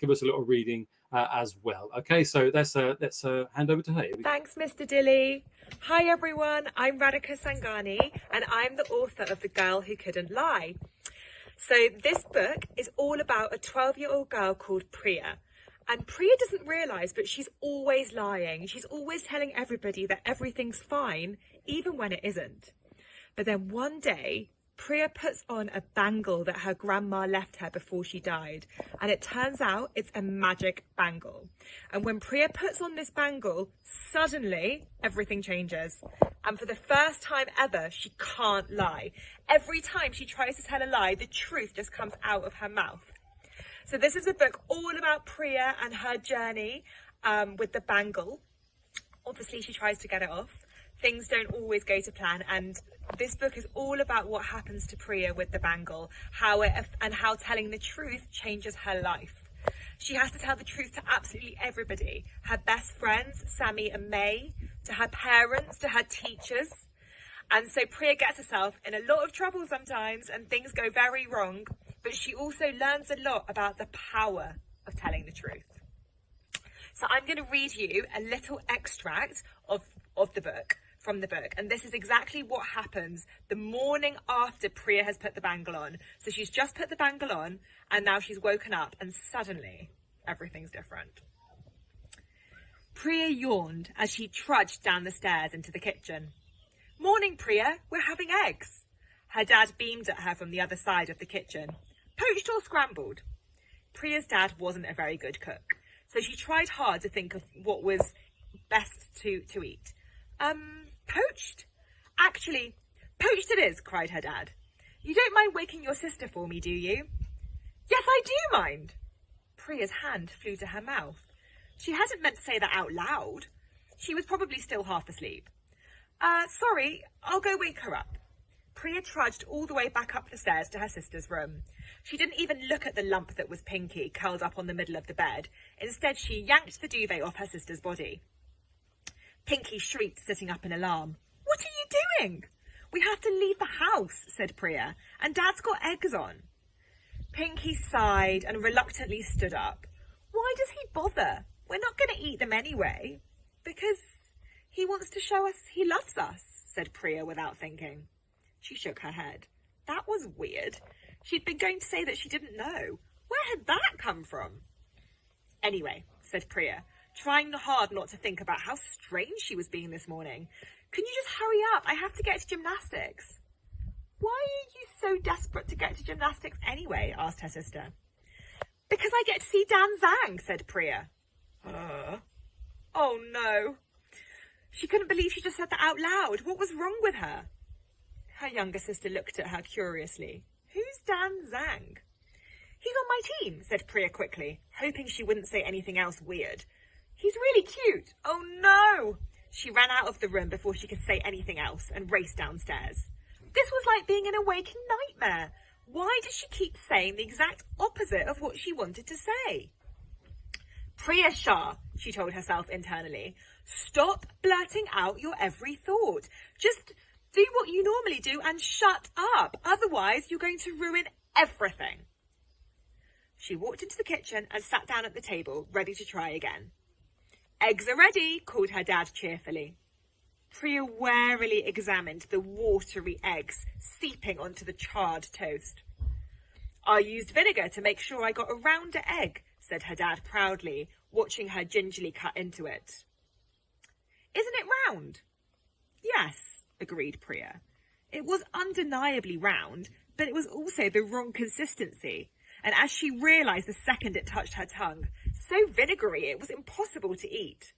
give us a little reading as well. Okay, so let's hand over to her. Thanks, Mr Dilly. Hi everyone, I'm Radhika Sanghani, and I'm the author of The Girl Who Couldn't Lie. So this book is all about a 12-year-old girl called Priya. And Priya doesn't realise, but she's always lying. She's always telling everybody that everything's fine, even when it isn't. But then one day, Priya puts on a bangle that her grandma left her before she died. And it turns out it's a magic bangle. And when Priya puts on this bangle, suddenly everything changes. And for the first time ever, she can't lie. Every time she tries to tell a lie, the truth just comes out of her mouth. So this is a book all about Priya and her journey with the bangle. Obviously, she tries to get it off. Things don't always go to plan. And this book is all about what happens to Priya with the bangle, how telling the truth changes her life. She has to tell the truth to absolutely everybody. Her best friends, Sammy and May, to her parents, to her teachers. And so Priya gets herself in a lot of trouble sometimes and things go very wrong. But she also learns a lot about the power of telling the truth. So I'm going to read you a little extract of the book, from the book. And this is exactly what happens the morning after Priya has put the bangle on. So she's just put the bangle on and now she's woken up and suddenly everything's different. Priya yawned as she trudged down the stairs into the kitchen. Morning, Priya, we're having eggs. Her dad beamed at her from the other side of the kitchen. Poached or scrambled? Priya's dad wasn't a very good cook, so she tried hard to think of what was best to eat. Poached? Actually, poached it is, cried her dad. You don't mind waking your sister for me, do you? Yes, I do mind. Priya's hand flew to her mouth. She hadn't meant to say that out loud. She was probably still half asleep. Sorry, I'll go wake her up. Priya trudged all the way back up the stairs to her sister's room. She didn't even look at the lump that was Pinky, curled up on the middle of the bed. Instead, she yanked the duvet off her sister's body. Pinky shrieked, sitting up in alarm. "What are you doing?" "We have to leave the house," said Priya, "and Dad's got eggs on." Pinky sighed and reluctantly stood up. "Why does he bother? We're not going to eat them anyway." "Because he wants to show us he loves us," said Priya without thinking. She shook her head. That was weird. She'd been going to say that she didn't know. Where had that come from? "Anyway," said Priya, trying hard not to think about how strange she was being this morning. "Can you just hurry up? I have to get to gymnastics." "Why are you so desperate to get to gymnastics anyway?" asked her sister. "Because I get to see Dan Zhang," said Priya. Oh no. She couldn't believe she just said that out loud. What was wrong with her? Her younger sister looked at her curiously. "Who's Dan Zhang?" "He's on my team," said Priya quickly, hoping she wouldn't say anything else weird. "He's really cute." Oh no! She ran out of the room before she could say anything else and raced downstairs. This was like being in a waking nightmare. Why did she keep saying the exact opposite of what she wanted to say? "Priya Shah," she told herself internally, "stop blurting out your every thought. Just do what you normally do and shut up. Otherwise, you're going to ruin everything." She walked into the kitchen and sat down at the table, ready to try again. "Eggs are ready," called her dad cheerfully. Priya warily examined the watery eggs seeping onto the charred toast. "I used vinegar to make sure I got a rounder egg," said her dad proudly, watching her gingerly cut into it. "Isn't it round?" "Yes," agreed Priya. It was undeniably round, but it was also the wrong consistency, and as she realised the second it touched her tongue, so vinegary it was impossible to eat.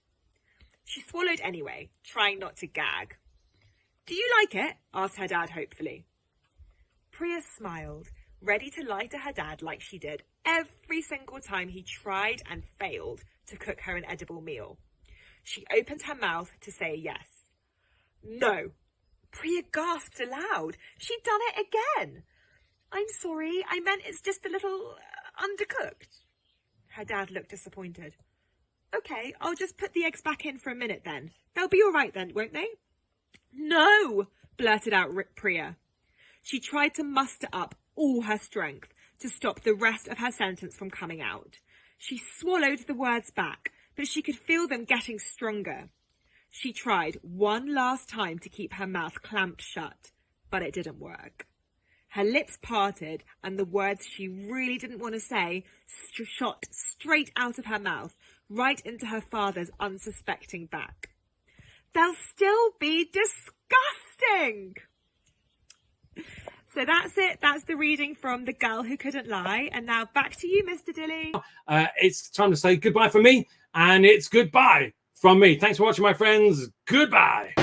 She swallowed anyway, trying not to gag. "Do you like it?" asked her dad hopefully. Priya smiled, ready to lie to her dad like she did every single time he tried and failed to cook her an edible meal. She opened her mouth to say yes. "No!" Priya gasped aloud. She'd done it again. "I'm sorry, I meant it's just a little undercooked." Her dad looked disappointed. "Okay, I'll just put the eggs back in for a minute then. They'll be all right then, won't they?" "No!" blurted out Priya. She tried to muster up all her strength to stop the rest of her sentence from coming out. She swallowed the words back, but she could feel them getting stronger. She tried one last time to keep her mouth clamped shut, but it didn't work. Her lips parted, and the words she really didn't want to say shot straight out of her mouth, right into her father's unsuspecting back. "They'll still be disgusting!" So that's it. That's the reading from The Girl Who Couldn't Lie. And now back to you, Mr. Dilly. It's time to say goodbye from me, and it's goodbye from me. Thanks for watching, my friends. Goodbye.